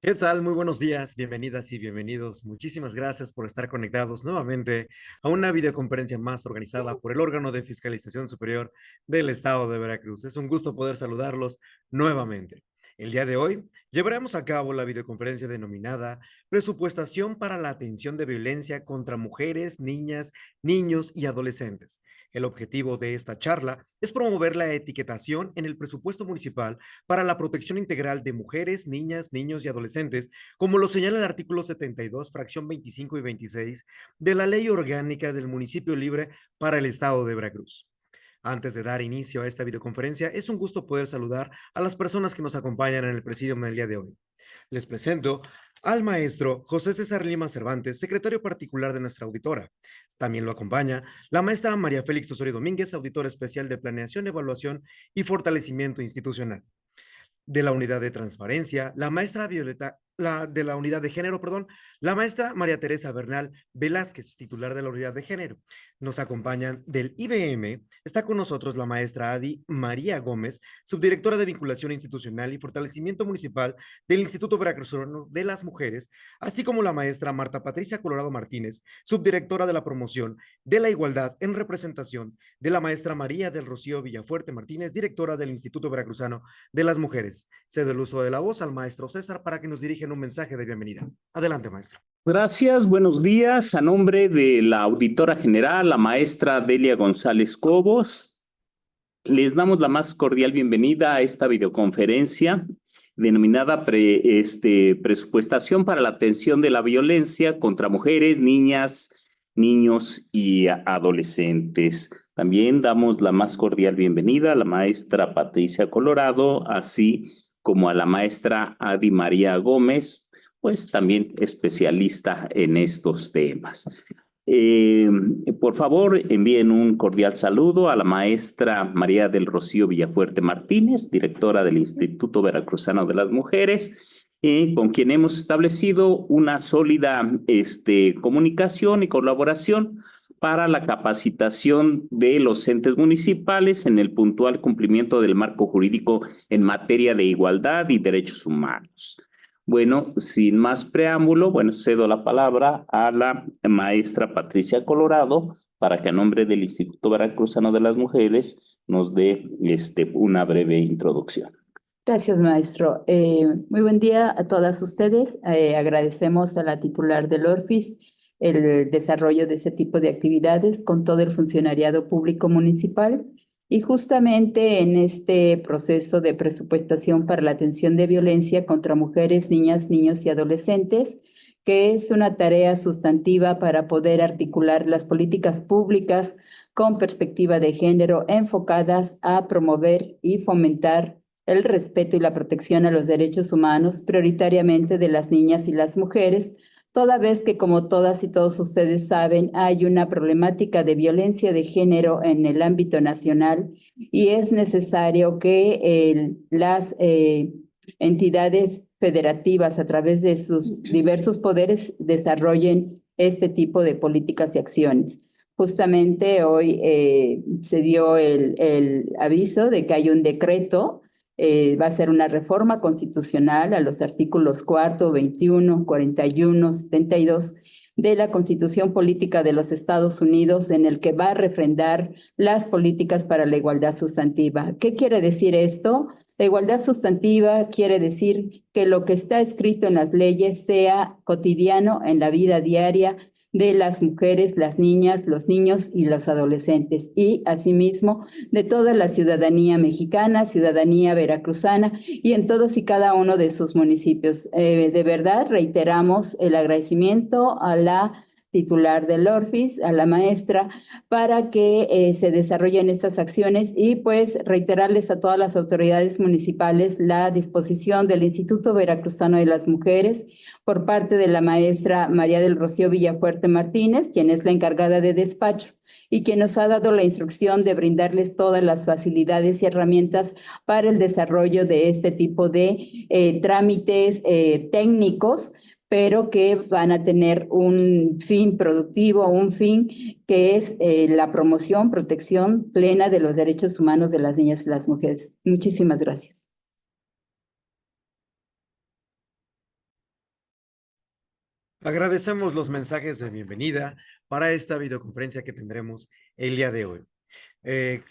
¿Qué tal? Muy buenos días, bienvenidas y bienvenidos. Muchísimas gracias por estar conectados nuevamente a una videoconferencia más organizada por el órgano de fiscalización superior del estado de Veracruz. Es un gusto poder saludarlos nuevamente. El día de hoy llevaremos a cabo la videoconferencia denominada Presupuestación para la atención de violencia contra mujeres, niñas, niños y adolescentes. El objetivo de esta charla es promover la etiquetación en el presupuesto municipal para la protección integral de mujeres, niñas, niños y adolescentes, como lo señala el artículo 72, fracción 25 y 26 de la Ley Orgánica del Municipio Libre para el Estado de Veracruz. Antes de dar inicio a esta videoconferencia, es un gusto poder saludar a las personas que nos acompañan en el presidium del día de hoy. Les presento al maestro José César Lima Cervantes, secretario particular de nuestra auditora. También lo acompaña la maestra María Félix Osorio Domínguez, auditora especial de Planeación, Evaluación y Fortalecimiento Institucional. De la unidad de transparencia, la maestra Violeta, de la unidad de género, perdón, la maestra María Teresa Bernal Velázquez, titular de la unidad de género. Nos acompañan del IBM, está con nosotros la maestra Adi María Gómez, subdirectora de vinculación institucional y fortalecimiento municipal del Instituto Veracruzano de las Mujeres, así como la maestra Marta Patricia Colorado Martínez, subdirectora de la promoción de la igualdad en representación de la maestra María del Rocío Villafuerte Martínez, directora del Instituto Veracruzano de las Mujeres. Cedo el uso de la voz al maestro César para que nos dirigen un mensaje de bienvenida. Adelante, maestro. Gracias, buenos días. A nombre de la auditora general, la maestra Delia González Cobos, les damos la más cordial bienvenida a esta videoconferencia denominada Presupuestación para la atención de la violencia contra mujeres, niñas, niños y adolescentes. También damos la más cordial bienvenida a la maestra Patricia Colorado, así como a la maestra Adi María Gómez, pues también especialista en estos temas. Eh, por favor, envíen un cordial saludo a la maestra María del Rocío Villafuerte Martínez, directora del Instituto Veracruzano de las Mujeres, con quien hemos establecido una sólida comunicación y colaboración para la capacitación de los entes municipales en el puntual cumplimiento del marco jurídico en materia de igualdad y derechos humanos. Bueno, sin más preámbulo, cedo la palabra a la maestra Patricia Colorado para que a nombre del Instituto Veracruzano de las Mujeres nos dé una breve introducción. Gracias, maestro. Muy buen día a todas ustedes. Agradecemos a la titular del ORFIS el desarrollo de ese tipo de actividades con todo el funcionariado público municipal. Y justamente en este proceso de presupuestación para la atención de violencia contra mujeres, niñas, niños y adolescentes, que es una tarea sustantiva para poder articular las políticas públicas con perspectiva de género enfocadas a promover y fomentar el respeto y la protección a los derechos humanos, prioritariamente de las niñas y las mujeres, toda vez que, como todas y todos ustedes saben, hay una problemática de violencia de género en el ámbito nacional y es necesario que las entidades federativas, a través de sus diversos poderes, desarrollen este tipo de políticas y acciones. Justamente hoy se dio el aviso de que hay un decreto. Va a ser una reforma constitucional a los artículos 4, 21, 41, 72 de la Constitución Política de los Estados Unidos, en el que va a refrendar las políticas para la igualdad sustantiva. ¿Qué quiere decir esto? La igualdad sustantiva quiere decir que lo que está escrito en las leyes sea cotidiano en la vida diaria de las mujeres, las niñas, los niños y los adolescentes, y asimismo de toda la ciudadanía mexicana, ciudadanía veracruzana y en todos y cada uno de sus municipios. De verdad, reiteramos el agradecimiento a la titular del ORFIS, a la maestra, para que se desarrollen estas acciones y pues reiterarles a todas las autoridades municipales la disposición del Instituto Veracruzano de las Mujeres por parte de la maestra María del Rocío Villafuerte Martínez, quien es la encargada de despacho y quien nos ha dado la instrucción de brindarles todas las facilidades y herramientas para el desarrollo de este tipo de trámites técnicos, pero que van a tener un fin productivo, un fin que es la promoción, protección plena de los derechos humanos de las niñas y las mujeres. Muchísimas gracias. Agradecemos los mensajes de bienvenida para esta videoconferencia que tendremos el día de hoy.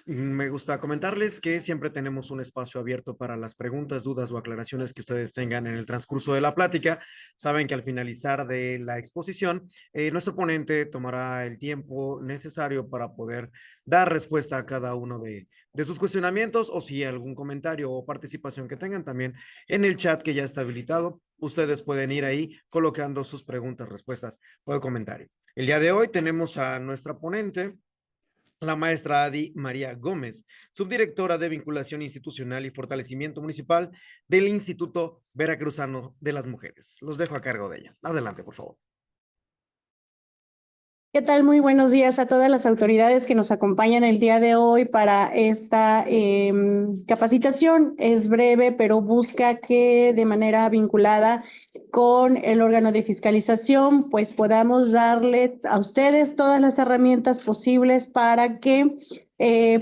Me gusta comentarles que siempre tenemos un espacio abierto para las preguntas, dudas o aclaraciones que ustedes tengan en el transcurso de la plática. Saben que al finalizar de la exposición, nuestro ponente tomará el tiempo necesario para poder dar respuesta a cada uno de sus cuestionamientos o si algún comentario o participación que tengan también en el chat que ya está habilitado. Ustedes pueden ir ahí colocando sus preguntas, respuestas o comentario. El día de hoy tenemos a nuestra ponente, la maestra Adi María Gómez, subdirectora de Vinculación Institucional y Fortalecimiento Municipal del Instituto Veracruzano de las Mujeres. Los dejo a cargo de ella. Adelante, por favor. ¿Qué tal? Muy buenos días a todas las autoridades que nos acompañan el día de hoy para esta capacitación. Es breve, pero busca que de manera vinculada con el órgano de fiscalización, pues podamos darle a ustedes todas las herramientas posibles para que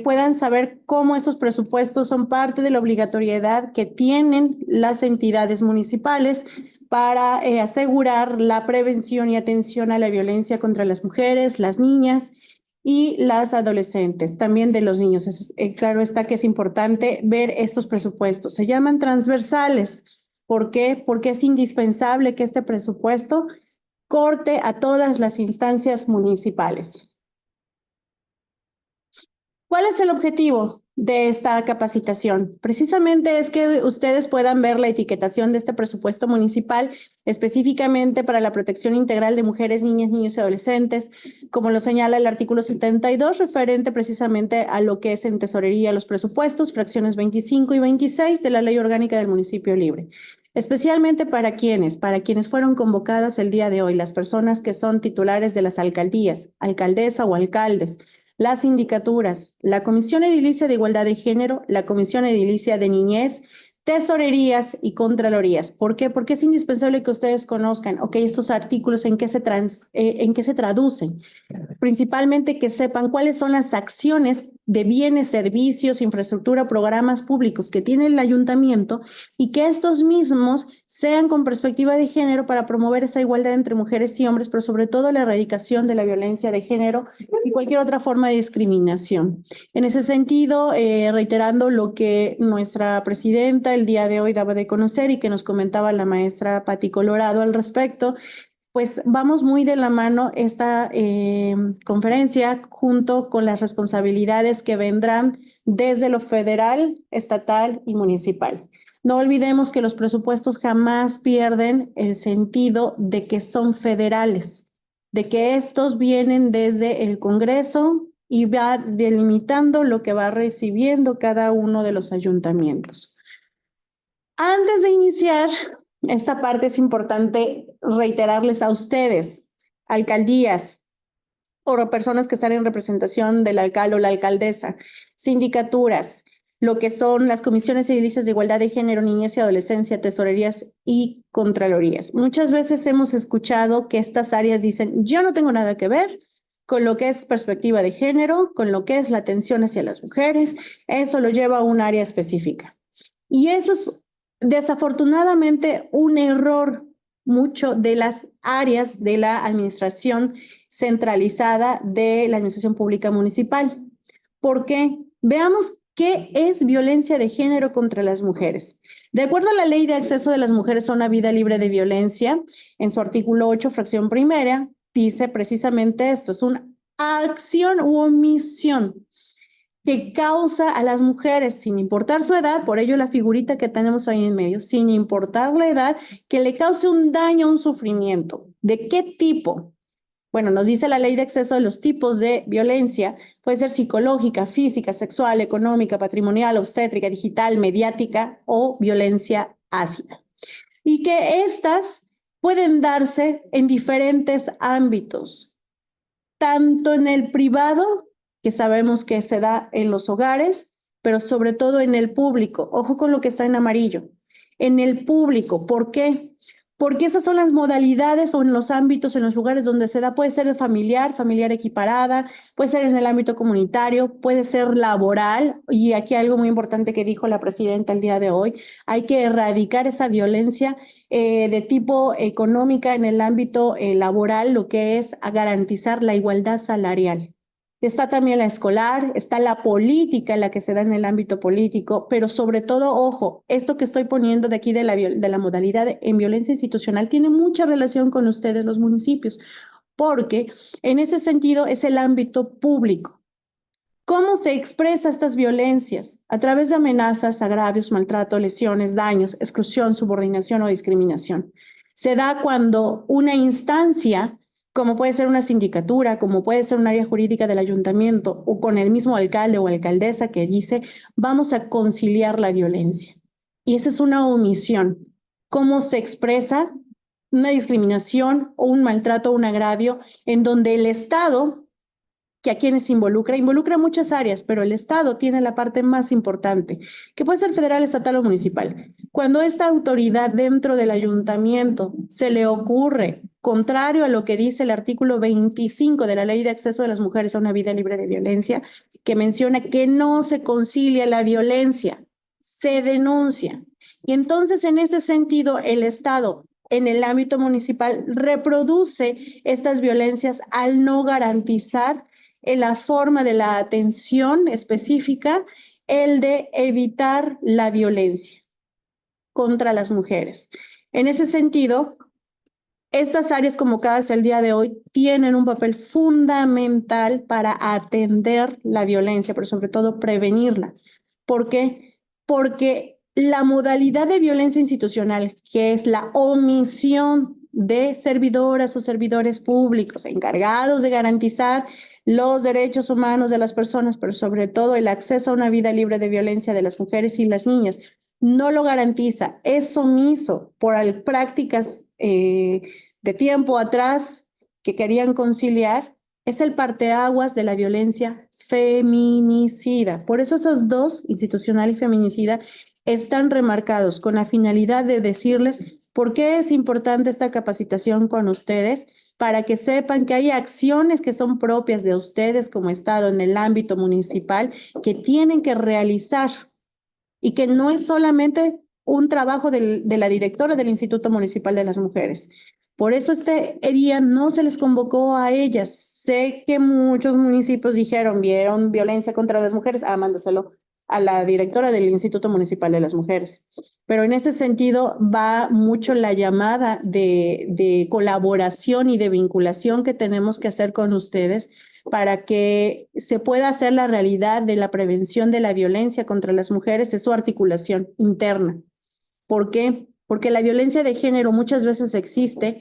puedan saber cómo estos presupuestos son parte de la obligatoriedad que tienen las entidades municipales para asegurar la prevención y atención a la violencia contra las mujeres, las niñas y las adolescentes, también de los niños. Claro está que es importante ver estos presupuestos. Se llaman transversales. ¿Por qué? Porque es indispensable que este presupuesto corte a todas las instancias municipales. ¿Cuál es el objetivo de esta capacitación? Precisamente es que ustedes puedan ver la etiquetación de este presupuesto municipal específicamente para la protección integral de mujeres, niñas, niños y adolescentes, como lo señala el artículo 72, referente precisamente a lo que es en tesorería los presupuestos, fracciones 25 y 26 de la Ley Orgánica del Municipio Libre. Especialmente para quienes fueron convocadas el día de hoy, las personas que son titulares de las alcaldías, alcaldesa o alcaldes, las sindicaturas, la Comisión Edilicia de Igualdad de Género, la Comisión Edilicia de Niñez, tesorerías y contralorías. ¿Por qué? Porque es indispensable que ustedes conozcan, estos artículos en qué se traducen. Principalmente que sepan cuáles son las acciones de bienes, servicios, infraestructura, programas públicos que tiene el ayuntamiento y que estos mismos sean con perspectiva de género para promover esa igualdad entre mujeres y hombres, pero sobre todo la erradicación de la violencia de género y cualquier otra forma de discriminación. En ese sentido, reiterando lo que nuestra presidenta el día de hoy daba de conocer y que nos comentaba la maestra Pati Colorado al respecto, pues vamos muy de la mano esta conferencia junto con las responsabilidades que vendrán desde lo federal, estatal y municipal. No olvidemos que los presupuestos jamás pierden el sentido de que son federales, de que estos vienen desde el Congreso y va delimitando lo que va recibiendo cada uno de los ayuntamientos. Antes de iniciar esta parte, es importante reiterarles a ustedes, alcaldías o personas que están en representación del alcalde o la alcaldesa, sindicaturas, lo que son las comisiones edilicias de igualdad de género, niñez y adolescencia, tesorerías y contralorías. Muchas veces hemos escuchado que estas áreas dicen, yo no tengo nada que ver con lo que es perspectiva de género, con lo que es la atención hacia las mujeres, eso lo lleva a un área específica. Y eso es desafortunadamente un error mucho de las áreas de la administración centralizada de la administración pública municipal. ¿Por qué? Veamos qué es violencia de género contra las mujeres. De acuerdo a la Ley de Acceso de las Mujeres a una Vida Libre de Violencia, en su artículo 8, fracción primera, dice precisamente esto, es una acción u omisión que causa a las mujeres, sin importar su edad, por ello la figurita que tenemos ahí en medio, sin importar la edad, que le cause un daño, un sufrimiento. ¿De qué tipo? Bueno, nos dice la Ley de Acceso de los tipos de violencia, puede ser psicológica, física, sexual, económica, patrimonial, obstétrica, digital, mediática o violencia ácida. Y que estas pueden darse en diferentes ámbitos, tanto en el privado, que sabemos que se da en los hogares, pero sobre todo en el público. Ojo con lo que está en amarillo. En el público, ¿por qué? porque esas son las modalidades o en los ámbitos, en los lugares donde se da, puede ser familiar, familiar equiparada, puede ser en el ámbito comunitario, puede ser laboral, y aquí algo muy importante que dijo la presidenta el día de hoy, hay que erradicar esa violencia de tipo económica en el ámbito laboral, lo que es a garantizar la igualdad salarial. Está también la escolar, está la política, la que se da en el ámbito político, pero sobre todo, ojo, esto que estoy poniendo de aquí de la modalidad en violencia institucional tiene mucha relación con ustedes, los municipios, porque en ese sentido es el ámbito público. ¿Cómo se expresa estas violencias? A través de amenazas, agravios, maltrato, lesiones, daños, exclusión, subordinación o discriminación. Se da cuando una instancia, como puede ser una sindicatura, como puede ser un área jurídica del ayuntamiento o con el mismo alcalde o alcaldesa que dice, vamos a conciliar la violencia. Y esa es una omisión. ¿Cómo se expresa una discriminación o un maltrato o un agravio en donde el Estado, que a quienes involucra muchas áreas, pero el Estado tiene la parte más importante, que puede ser federal, estatal o municipal? Cuando esta autoridad dentro del ayuntamiento se le ocurre, contrario a lo que dice el artículo 25 de la Ley de Acceso de las Mujeres a una Vida Libre de Violencia, que menciona que no se concilia la violencia, se denuncia. Y entonces, en este sentido, el Estado en el ámbito municipal reproduce estas violencias al no garantizar en la forma de la atención específica el de evitar la violencia contra las mujeres. En ese sentido, estas áreas convocadas el día de hoy tienen un papel fundamental para atender la violencia, pero sobre todo prevenirla. ¿Por qué? Porque la modalidad de violencia institucional, que es la omisión de servidoras o servidores públicos encargados de garantizar los derechos humanos de las personas, pero sobre todo el acceso a una vida libre de violencia de las mujeres y las niñas, no lo garantiza, es omiso por prácticas de tiempo atrás que querían conciliar, es el parteaguas de la violencia feminicida. Por eso esos dos, institucional y feminicida, están remarcados con la finalidad de decirles por qué es importante esta capacitación con ustedes, para que sepan que hay acciones que son propias de ustedes como Estado en el ámbito municipal que tienen que realizar y que no es solamente un trabajo de la directora del Instituto Municipal de las Mujeres. Por eso este día no se les convocó a ellas. Sé que muchos municipios vieron violencia contra las mujeres, mándaselo a la directora del Instituto Municipal de las Mujeres. Pero en ese sentido va mucho la llamada de colaboración y de vinculación que tenemos que hacer con ustedes para que se pueda hacer la realidad de la prevención de la violencia contra las mujeres, es su articulación interna. ¿Por qué? Porque la violencia de género muchas veces existe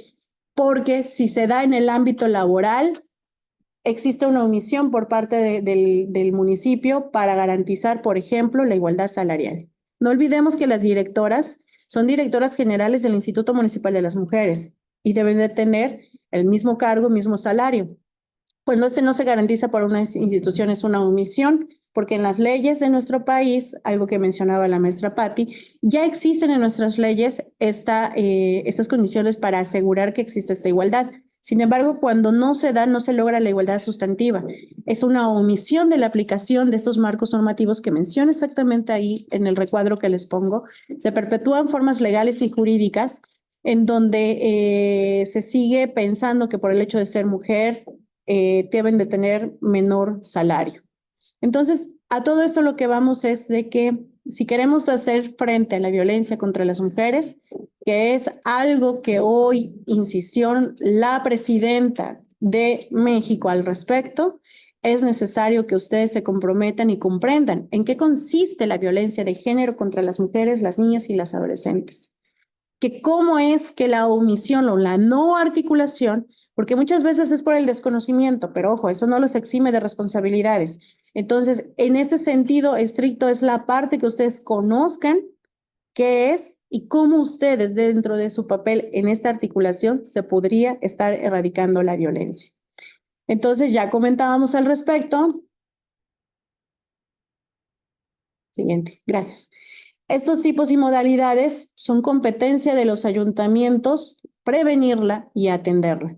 porque si se da en el ámbito laboral, existe una omisión por parte del municipio para garantizar, por ejemplo, la igualdad salarial. No olvidemos que las directoras son directoras generales del Instituto Municipal de las Mujeres y deben de tener el mismo cargo, mismo salario. Pues no se garantiza por una institución, es una omisión, porque en las leyes de nuestro país, algo que mencionaba la maestra Patti, ya existen en nuestras leyes estas condiciones para asegurar que existe esta igualdad. Sin embargo, cuando no se da, no se logra la igualdad sustantiva. Es una omisión de la aplicación de estos marcos normativos que menciona exactamente ahí en el recuadro que les pongo. Se perpetúan formas legales y jurídicas en donde se sigue pensando que por el hecho de ser mujer deben de tener menor salario. Entonces, a todo esto lo que vamos es de que si queremos hacer frente a la violencia contra las mujeres, que es algo que hoy insistió la presidenta de México al respecto, es necesario que ustedes se comprometan y comprendan en qué consiste la violencia de género contra las mujeres, las niñas y las adolescentes. Que cómo es que la omisión o la no articulación, porque muchas veces es por el desconocimiento, pero ojo, eso no los exime de responsabilidades. Entonces, en este sentido estricto es la parte que ustedes conozcan qué es y cómo ustedes dentro de su papel en esta articulación se podría estar erradicando la violencia. Entonces, ya comentábamos al respecto. Siguiente, gracias. Estos tipos y modalidades son competencia de los ayuntamientos prevenirla y atenderla.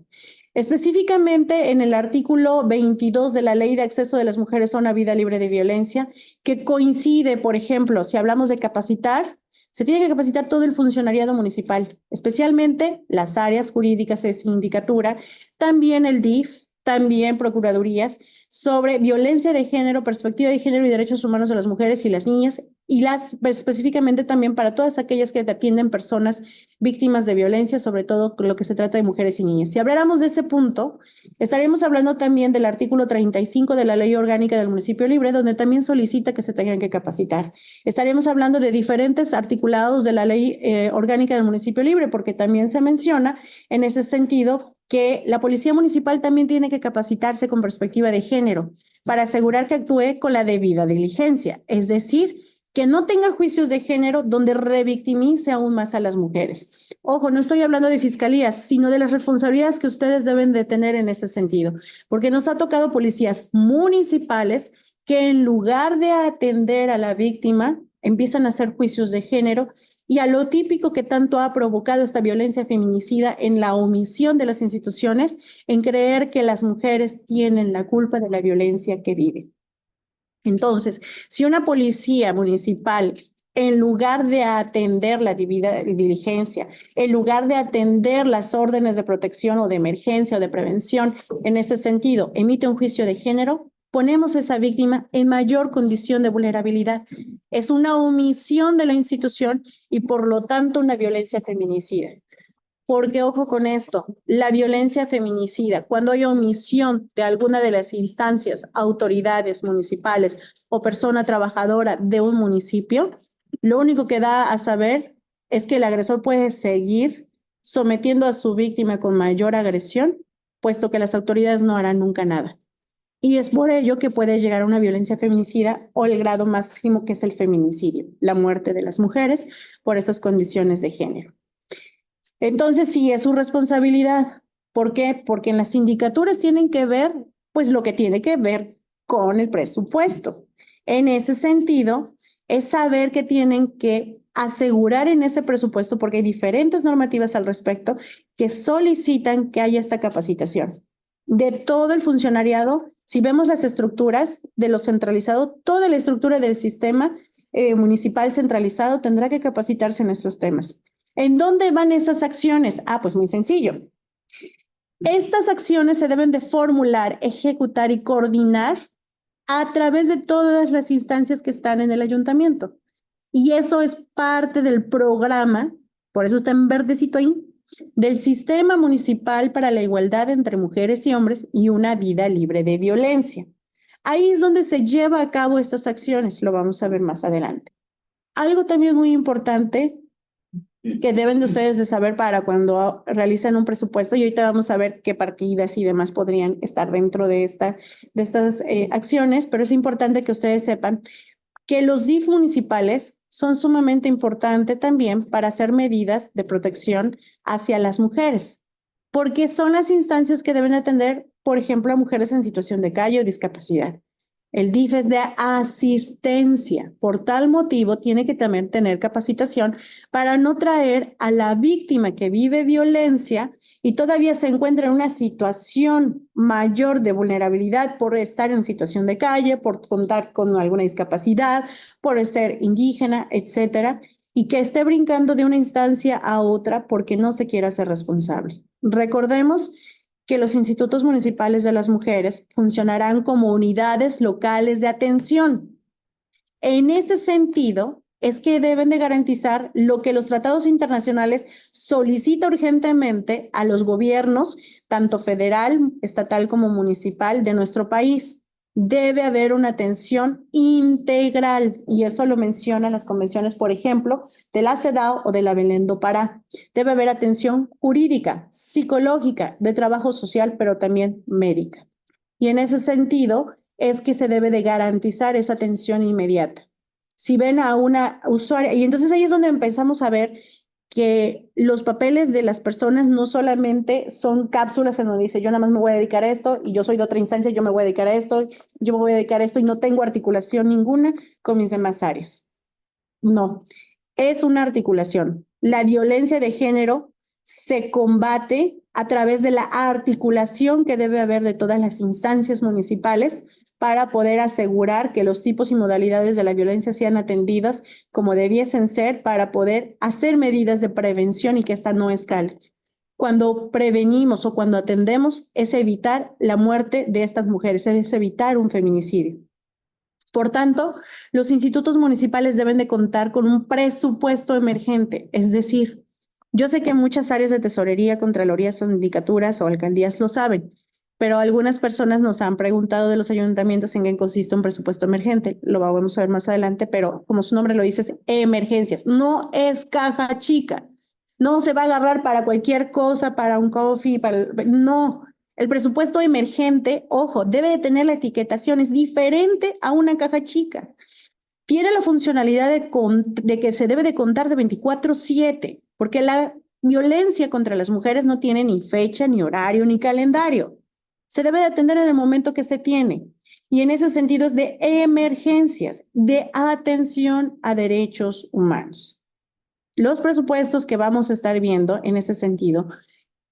Específicamente en el artículo 22 de la Ley de Acceso de las Mujeres a una Vida Libre de Violencia, que coincide, por ejemplo, si hablamos de capacitar, se tiene que capacitar todo el funcionariado municipal, especialmente las áreas jurídicas de sindicatura, también el DIF, también procuradurías, sobre violencia de género, perspectiva de género y derechos humanos de las mujeres y las niñas, y específicamente también para todas aquellas que atienden personas víctimas de violencia, sobre todo lo que se trata de mujeres y niñas. Si habláramos de ese punto, estaríamos hablando también del artículo 35 de la Ley Orgánica del Municipio Libre, donde también solicita que se tengan que capacitar. Estaríamos hablando de diferentes articulados de la Ley Orgánica del Municipio Libre, porque también se menciona en ese sentido que la Policía Municipal también tiene que capacitarse con perspectiva de género para asegurar que actúe con la debida diligencia, es decir, que no tenga juicios de género donde revictimice aún más a las mujeres. Ojo, no estoy hablando de fiscalías, sino de las responsabilidades que ustedes deben de tener en este sentido, porque nos ha tocado policías municipales que en lugar de atender a la víctima, empiezan a hacer juicios de género y a lo típico que tanto ha provocado esta violencia feminicida en la omisión de las instituciones, en creer que las mujeres tienen la culpa de la violencia que viven. Entonces, si una policía municipal, en lugar de atender la debida diligencia, en lugar de atender las órdenes de protección o de emergencia o de prevención, en ese sentido, emite un juicio de género, ponemos a esa víctima en mayor condición de vulnerabilidad. Es una omisión de la institución y por lo tanto una violencia feminicida. Porque ojo con esto, la violencia feminicida, cuando hay omisión de alguna de las instancias, autoridades municipales o persona trabajadora de un municipio, lo único que da a saber es que el agresor puede seguir sometiendo a su víctima con mayor agresión, puesto que las autoridades no harán nunca nada. Y es por ello que puede llegar a una violencia feminicida o el grado máximo que es el feminicidio, la muerte de las mujeres por esas condiciones de género. Entonces sí es su responsabilidad. ¿Por qué? Porque en las sindicaturas tienen que ver, pues lo que tiene que ver con el presupuesto. En ese sentido, es saber que tienen que asegurar en ese presupuesto, porque hay diferentes normativas al respecto, que solicitan que haya esta capacitación de todo el funcionariado. Si vemos las estructuras de lo centralizado, toda la estructura del sistema municipal centralizado tendrá que capacitarse en estos temas. ¿En dónde van esas acciones? Pues muy sencillo. Estas acciones se deben de formular, ejecutar y coordinar a través de todas las instancias que están en el ayuntamiento. Y eso es parte del programa, por eso está en verdecito ahí, del Sistema Municipal para la Igualdad entre Mujeres y Hombres y una Vida Libre de Violencia. Ahí es donde se lleva a cabo estas acciones, lo vamos a ver más adelante. Algo también muy importante que deben de ustedes de saber para cuando realicen un presupuesto, y ahorita vamos a ver qué partidas y demás podrían estar dentro de estas acciones, pero es importante que ustedes sepan que los DIF municipales son sumamente importantes también para hacer medidas de protección hacia las mujeres, porque son las instancias que deben atender, por ejemplo, a mujeres en situación de calle o discapacidad. El DIF es de asistencia. Por tal motivo, tiene que también tener capacitación para no traer a la víctima que vive violencia y todavía se encuentra en una situación mayor de vulnerabilidad por estar en situación de calle, por contar con alguna discapacidad, por ser indígena, etcétera, y que esté brincando de una instancia a otra porque no se quiera hacer responsable. Recordemos que los institutos municipales de las mujeres funcionarán como unidades locales de atención. En ese sentido, es que deben de garantizar lo que los tratados internacionales solicitan urgentemente a los gobiernos, tanto federal, estatal como municipal de nuestro país. Debe haber una atención integral, y eso lo mencionan las convenciones, por ejemplo, de la CEDAW o de la Belén do Pará. Debe haber atención jurídica, psicológica, de trabajo social, pero también médica. Y en ese sentido es que se debe de garantizar esa atención inmediata. Si ven a una usuaria, y entonces ahí es donde empezamos a ver que los papeles de las personas no solamente son cápsulas en donde dice yo nada más me voy a dedicar a esto y yo soy de otra instancia, yo me voy a dedicar a esto, yo me voy a dedicar a esto y no tengo articulación ninguna con mis demás áreas. No, es una articulación. La violencia de género se combate a través de la articulación que debe haber de todas las instancias municipales para poder asegurar que los tipos y modalidades de la violencia sean atendidas como debiesen ser para poder hacer medidas de prevención y que esta no escale. Cuando prevenimos o cuando atendemos es evitar la muerte de estas mujeres, es evitar un feminicidio. Por tanto, los institutos municipales deben de contar con un presupuesto emergente, es decir, yo sé que muchas áreas de tesorería, contralorías, sindicaturas o alcaldías lo saben, pero algunas personas nos han preguntado de los ayuntamientos en qué consiste un presupuesto emergente. Lo vamos a ver más adelante, pero como su nombre lo dice, es emergencias. No es caja chica. No se va a agarrar para cualquier cosa, para un coffee, no. El presupuesto emergente, ojo, debe de tener la etiquetación, es diferente a una caja chica. Tiene la funcionalidad de que se debe de contar de 24/7, porque la violencia contra las mujeres no tiene ni fecha, ni horario, ni calendario. Se debe de atender en el momento que se tiene. Y en ese sentido es de emergencias, de atención a derechos humanos. Los presupuestos que vamos a estar viendo en ese sentido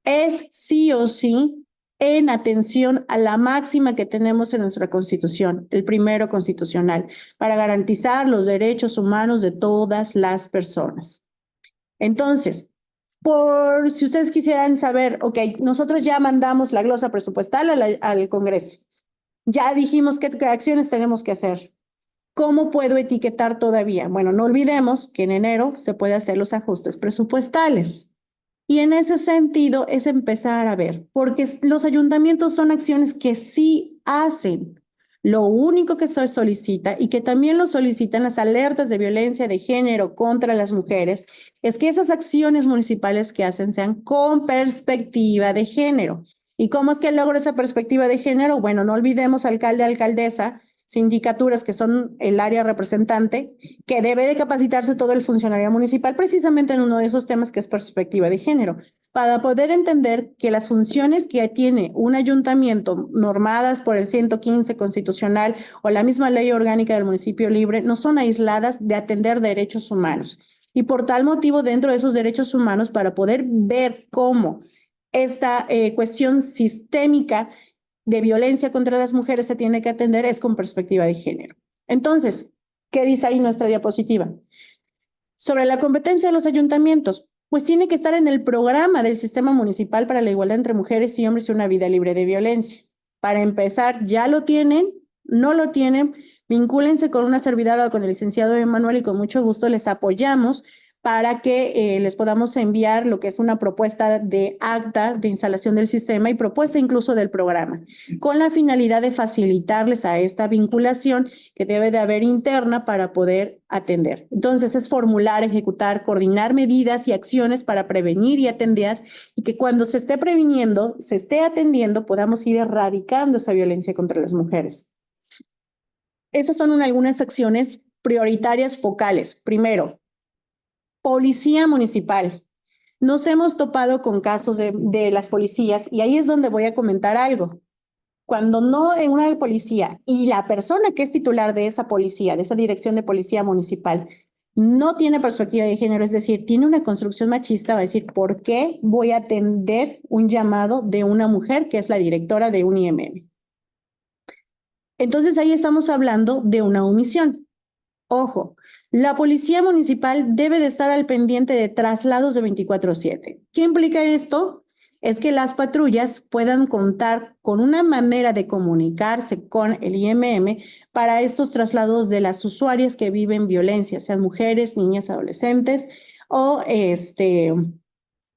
es sí o sí en atención a la máxima que tenemos en nuestra Constitución, el primero constitucional, para garantizar los derechos humanos de todas las personas. Entonces, por si ustedes quisieran saber, ok, nosotros ya mandamos la glosa presupuestal al Congreso. Ya dijimos qué acciones tenemos que hacer. ¿Cómo puedo etiquetar todavía? Bueno, no olvidemos que en enero se puede hacer los ajustes presupuestales. Y en ese sentido es empezar a ver, porque los ayuntamientos son acciones que sí hacen. Lo único que se solicita y que también lo solicitan las alertas de violencia de género contra las mujeres es que esas acciones municipales que hacen sean con perspectiva de género. ¿Y cómo es que logro esa perspectiva de género? Bueno, no olvidemos alcalde, alcaldesa, sindicaturas que son el área representante, que debe de capacitarse todo el funcionario municipal precisamente en uno de esos temas que es perspectiva de género, para poder entender que las funciones que tiene un ayuntamiento normadas por el 115 constitucional o la misma ley orgánica del municipio libre no son aisladas de atender derechos humanos. Y por tal motivo, dentro de esos derechos humanos, para poder ver cómo esta cuestión sistémica de violencia contra las mujeres se tiene que atender es con perspectiva de género. Entonces, ¿qué dice ahí nuestra diapositiva? Sobre la competencia de los ayuntamientos, pues tiene que estar en el programa del Sistema Municipal para la Igualdad entre Mujeres y Hombres y una Vida Libre de Violencia. Para empezar, ¿ya lo tienen? ¿No lo tienen? Vincúlense con una servidora, con el licenciado Emanuel, y con mucho gusto les apoyamos para que les podamos enviar lo que es una propuesta de acta de instalación del sistema y propuesta incluso del programa, con la finalidad de facilitarles a esta vinculación que debe de haber interna para poder atender. Entonces, es formular, ejecutar, coordinar medidas y acciones para prevenir y atender, y que cuando se esté previniendo, se esté atendiendo, podamos ir erradicando esa violencia contra las mujeres. Esas son algunas acciones prioritarias focales. Primero, Policía Municipal. Nos hemos topado con casos de las policías y ahí es donde voy a comentar algo. Cuando no en una policía y la persona que es titular de esa policía, de esa dirección de policía municipal, no tiene perspectiva de género, es decir, tiene una construcción machista, va a decir, ¿por qué voy a atender un llamado de una mujer que es la directora de un IMM? Entonces ahí estamos hablando de una omisión. Ojo, la policía municipal debe de estar al pendiente de traslados de 24/7. ¿Qué implica esto? Es que las patrullas puedan contar con una manera de comunicarse con el IMM para estos traslados de las usuarias que viven violencia, sean mujeres, niñas, adolescentes o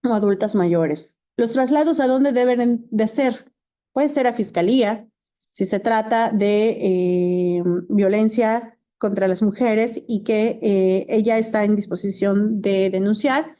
adultas mayores. Los traslados, ¿a dónde deben de ser? Puede ser a fiscalía, si se trata de violencia contra las mujeres y que ella está en disposición de denunciar,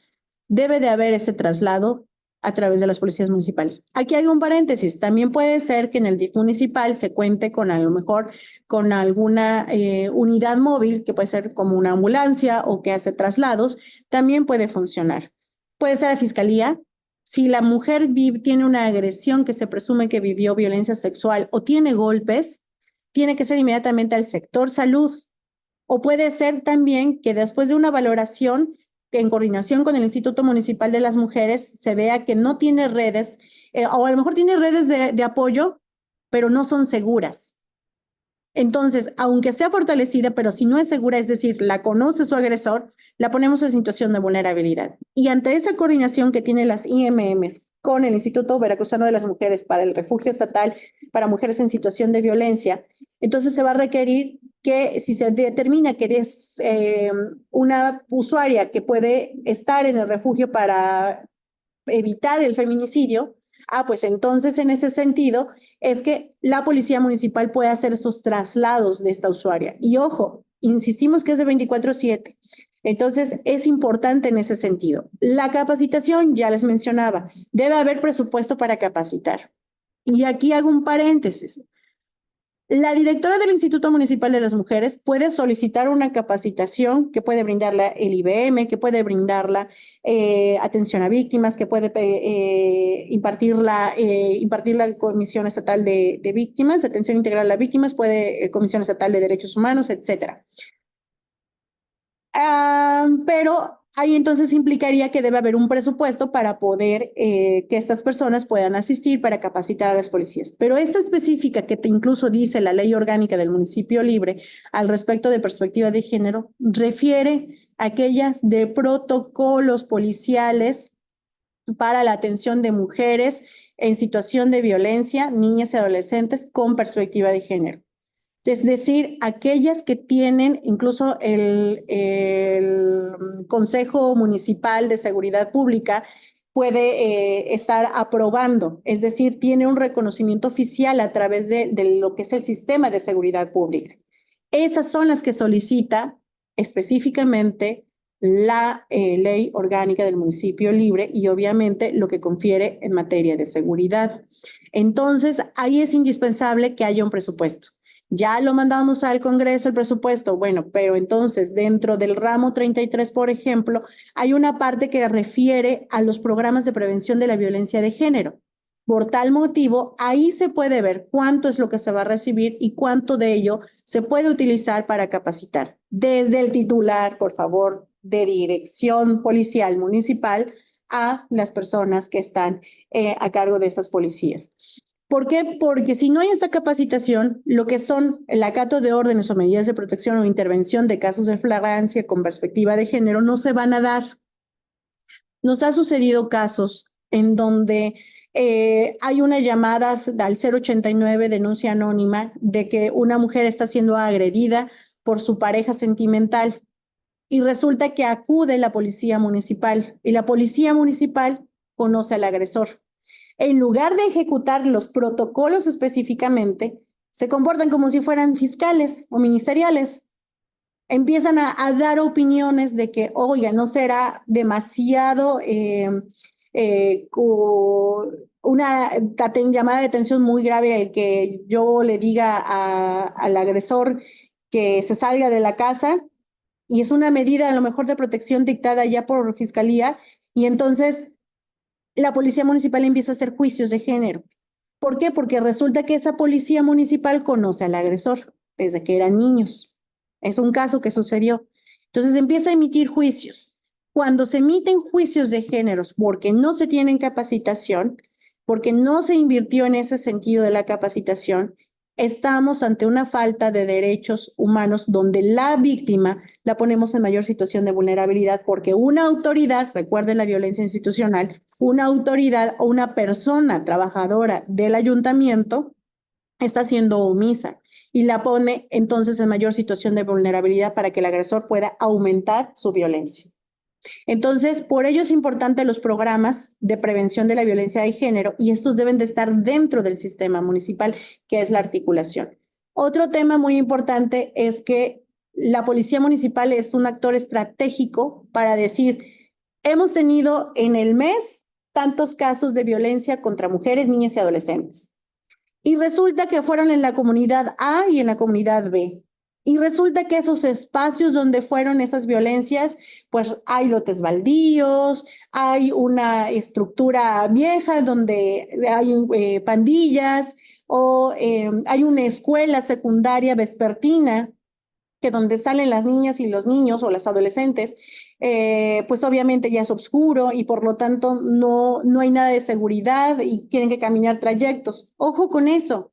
debe de haber ese traslado a través de las policías municipales. Aquí hay un paréntesis, también puede ser que en el DIF municipal se cuente con a lo mejor con alguna unidad móvil, que puede ser como una ambulancia o que hace traslados, también puede funcionar. Puede ser a fiscalía. Si la mujer tiene una agresión que se presume que vivió violencia sexual o tiene golpes, tiene que ser inmediatamente al sector salud O puede ser también que después de una valoración, que en coordinación con el Instituto Municipal de las Mujeres, se vea que no tiene redes, o a lo mejor tiene redes de apoyo, pero no son seguras. Entonces, aunque sea fortalecida, pero si no es segura, es decir, la conoce su agresor, la ponemos en situación de vulnerabilidad. Y ante esa coordinación que tienen las IMMs con el Instituto Veracruzano de las Mujeres para el Refugio Estatal para Mujeres en Situación de Violencia, entonces se va a requerir que si se determina que es una usuaria que puede estar en el refugio para evitar el feminicidio, pues entonces en ese sentido es que la policía municipal puede hacer estos traslados de esta usuaria. Y ojo, insistimos que es de 24/7. Entonces es importante en ese sentido. La capacitación, ya les mencionaba, debe haber presupuesto para capacitar. Y aquí hago un paréntesis. La directora del Instituto Municipal de las Mujeres puede solicitar una capacitación que puede brindarla el IBM, que puede brindarla atención a víctimas, que puede impartir la Comisión Estatal de Víctimas, atención integral a víctimas, puede Comisión Estatal de Derechos Humanos, etcétera. Pero ahí entonces implicaría que debe haber un presupuesto para poder que estas personas puedan asistir para capacitar a las policías. Pero esta específica que te incluso dice la ley orgánica del municipio libre al respecto de perspectiva de género, refiere a aquellas de protocolos policiales para la atención de mujeres en situación de violencia, niñas y adolescentes con perspectiva de género. Es decir, aquellas que tienen incluso el Consejo Municipal de Seguridad Pública puede estar aprobando, es decir, tiene un reconocimiento oficial a través de lo que es el sistema de seguridad pública. Esas son las que solicita específicamente la ley orgánica del municipio libre y obviamente lo que confiere en materia de seguridad. Entonces, ahí es indispensable que haya un presupuesto. Ya lo mandamos al Congreso el presupuesto, bueno, pero entonces dentro del ramo 33, por ejemplo, hay una parte que refiere a los programas de prevención de la violencia de género. Por tal motivo, ahí se puede ver cuánto es lo que se va a recibir y cuánto de ello se puede utilizar para capacitar. Desde el titular, por favor, de dirección policial municipal a las personas que están a cargo de esas policías. ¿Por qué? Porque si no hay esta capacitación, lo que son el acato de órdenes o medidas de protección o intervención de casos de flagrancia con perspectiva de género no se van a dar. Nos ha sucedido casos en donde hay unas llamadas al 089 denuncia anónima de que una mujer está siendo agredida por su pareja sentimental y resulta que acude la policía municipal y la policía municipal conoce al agresor. En lugar de ejecutar los protocolos específicamente, se comportan como si fueran fiscales o ministeriales. Empiezan a dar opiniones de que, oiga, no será demasiado una llamada de atención muy grave el que yo le diga al agresor que se salga de la casa, y es una medida a lo mejor de protección dictada ya por fiscalía, y entonces la policía municipal empieza a hacer juicios de género. ¿Por qué? Porque resulta que esa policía municipal conoce al agresor desde que eran niños. Es un caso que sucedió. Entonces empieza a emitir juicios. Cuando se emiten juicios de géneros porque no se tienen capacitación, porque no se invirtió en ese sentido de la capacitación, estamos ante una falta de derechos humanos donde la víctima la ponemos en mayor situación de vulnerabilidad porque una autoridad, recuerden la violencia institucional, una autoridad o una persona trabajadora del ayuntamiento está siendo omisa y la pone entonces en mayor situación de vulnerabilidad para que el agresor pueda aumentar su violencia. Entonces, por ello es importante los programas de prevención de la violencia de género y estos deben de estar dentro del sistema municipal, que es la articulación. Otro tema muy importante es que la policía municipal es un actor estratégico para decir, hemos tenido en el mes tantos casos de violencia contra mujeres, niñas y adolescentes. Y resulta que fueron en la comunidad A y en la comunidad B. Y resulta que esos espacios donde fueron esas violencias, pues hay lotes baldíos, hay una estructura vieja donde hay pandillas o hay una escuela secundaria vespertina que donde salen las niñas y los niños o las adolescentes, pues obviamente ya es oscuro y por lo tanto no hay nada de seguridad y tienen que caminar trayectos. Ojo con eso.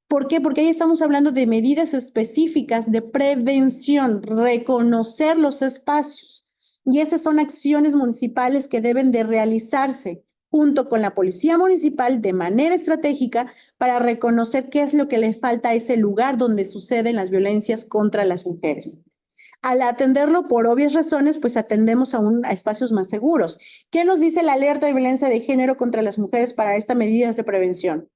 ¿Por qué? Porque ahí estamos hablando de medidas específicas de prevención, reconocer los espacios. Y esas son acciones municipales que deben de realizarse junto con la policía municipal de manera estratégica para reconocer qué es lo que le falta a ese lugar donde suceden las violencias contra las mujeres. Al atenderlo por obvias razones, pues atendemos a espacios más seguros. ¿Qué nos dice la alerta de violencia de género contra las mujeres para estas medidas de prevención?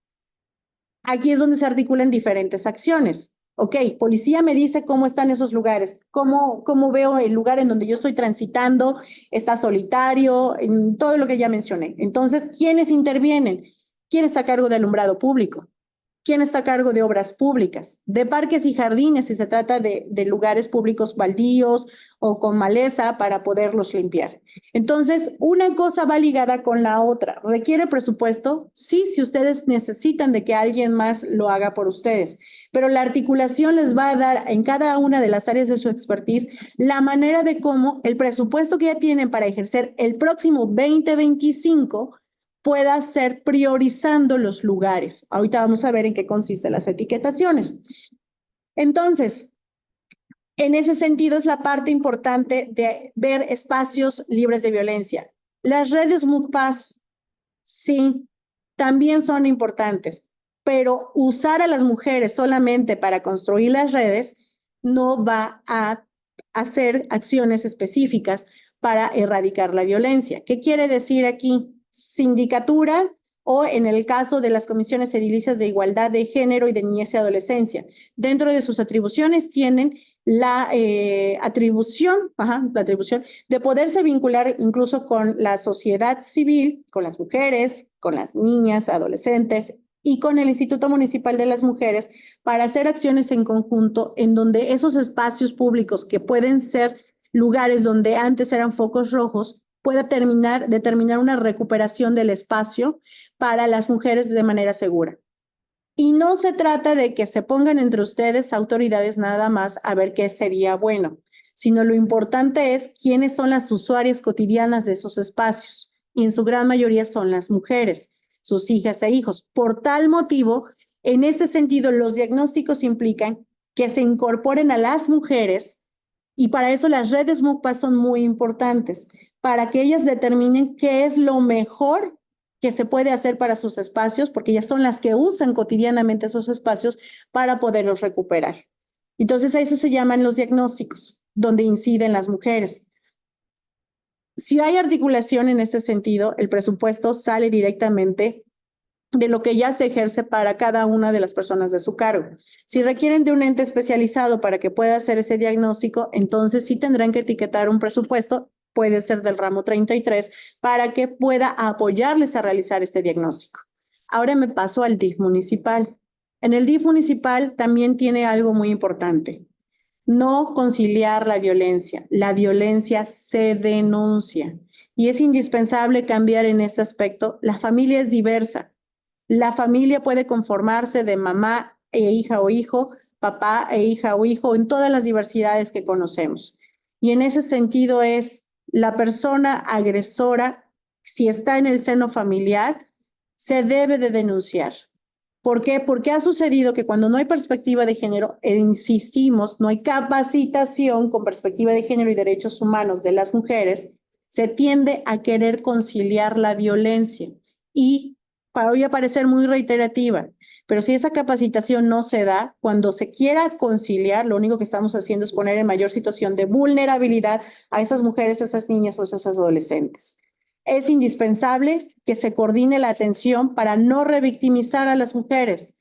Aquí es donde se articulan diferentes acciones. Ok, policía me dice cómo están esos lugares, cómo veo el lugar en donde yo estoy transitando, está solitario, en todo lo que ya mencioné. Entonces, ¿quiénes intervienen? ¿Quién está a cargo de alumbrado público? ¿Quién está a cargo de obras públicas? De parques y jardines, si se trata de lugares públicos baldíos o con maleza para poderlos limpiar. Entonces, una cosa va ligada con la otra. ¿Requiere presupuesto? Sí, si ustedes necesitan de que alguien más lo haga por ustedes. Pero la articulación les va a dar en cada una de las áreas de su expertise la manera de cómo el presupuesto que ya tienen para ejercer el próximo 2025 pueda ser priorizando los lugares. Ahorita vamos a ver en qué consisten las etiquetaciones. Entonces, en ese sentido es la parte importante de ver espacios libres de violencia. Las redes MUCPAS, sí, también son importantes, pero usar a las mujeres solamente para construir las redes no va a hacer acciones específicas para erradicar la violencia. ¿Qué quiere decir aquí? Sindicatura o en el caso de las comisiones edilicias de igualdad de género y de niñez y adolescencia. Dentro de sus atribuciones tienen la atribución de poderse vincular incluso con la sociedad civil, con las mujeres, con las niñas, adolescentes y con el Instituto Municipal de las Mujeres para hacer acciones en conjunto en donde esos espacios públicos que pueden ser lugares donde antes eran focos rojos pueda determinar una recuperación del espacio para las mujeres de manera segura. Y no se trata de que se pongan entre ustedes autoridades nada más a ver qué sería bueno, sino lo importante es quiénes son las usuarias cotidianas de esos espacios. Y en su gran mayoría son las mujeres, sus hijas e hijos. Por tal motivo, en este sentido, los diagnósticos implican que se incorporen a las mujeres y para eso las redes MUCPAS son muy importantes, para que ellas determinen qué es lo mejor que se puede hacer para sus espacios, porque ellas son las que usan cotidianamente esos espacios para poderlos recuperar. Entonces, a eso se llaman los diagnósticos, donde inciden las mujeres. Si hay articulación en este sentido, el presupuesto sale directamente de lo que ya se ejerce para cada una de las personas de su cargo. Si requieren de un ente especializado para que pueda hacer ese diagnóstico, entonces sí tendrán que etiquetar un presupuesto, puede ser del ramo 33, para que pueda apoyarles a realizar este diagnóstico. Ahora me paso al DIF municipal. En el DIF municipal también tiene algo muy importante. No conciliar la violencia se denuncia y es indispensable cambiar en este aspecto. La familia es diversa. La familia puede conformarse de mamá e hija o hijo, papá e hija o hijo, en todas las diversidades que conocemos. Y en ese sentido es la persona agresora, si está en el seno familiar, se debe de denunciar. ¿Por qué? Porque ha sucedido que cuando no hay perspectiva de género, insistimos, no hay capacitación con perspectiva de género y derechos humanos de las mujeres, se tiende a querer conciliar la violencia y voy a parecer muy reiterativa, pero si esa capacitación no se da, cuando se quiera conciliar, lo único que estamos haciendo es poner en mayor situación de vulnerabilidad a esas mujeres, a esas niñas o a esas adolescentes. Es indispensable que se coordine la atención para no revictimizar a las mujeres.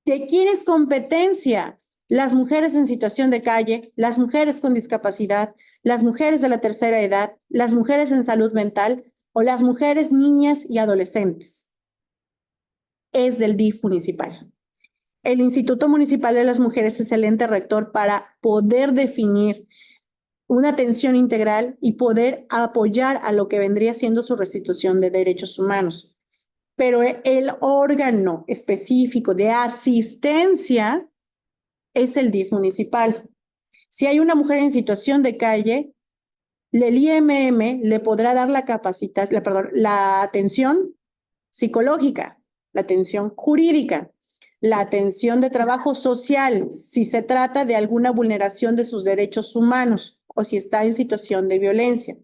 ¿De quién es competencia? Las mujeres en situación de calle, las mujeres con discapacidad, las mujeres de la tercera edad, las mujeres en salud mental o las mujeres, niñas y adolescentes. Es del DIF municipal. El Instituto Municipal de las Mujeres es el ente rector para poder definir una atención integral y poder apoyar a lo que vendría siendo su restitución de derechos humanos. Pero el órgano específico de asistencia es el DIF municipal. Si hay una mujer en situación de calle, el IMM le podrá dar la atención psicológica, la atención jurídica, la atención de trabajo social, si se trata de alguna vulneración de sus derechos humanos o si está en situación de violencia.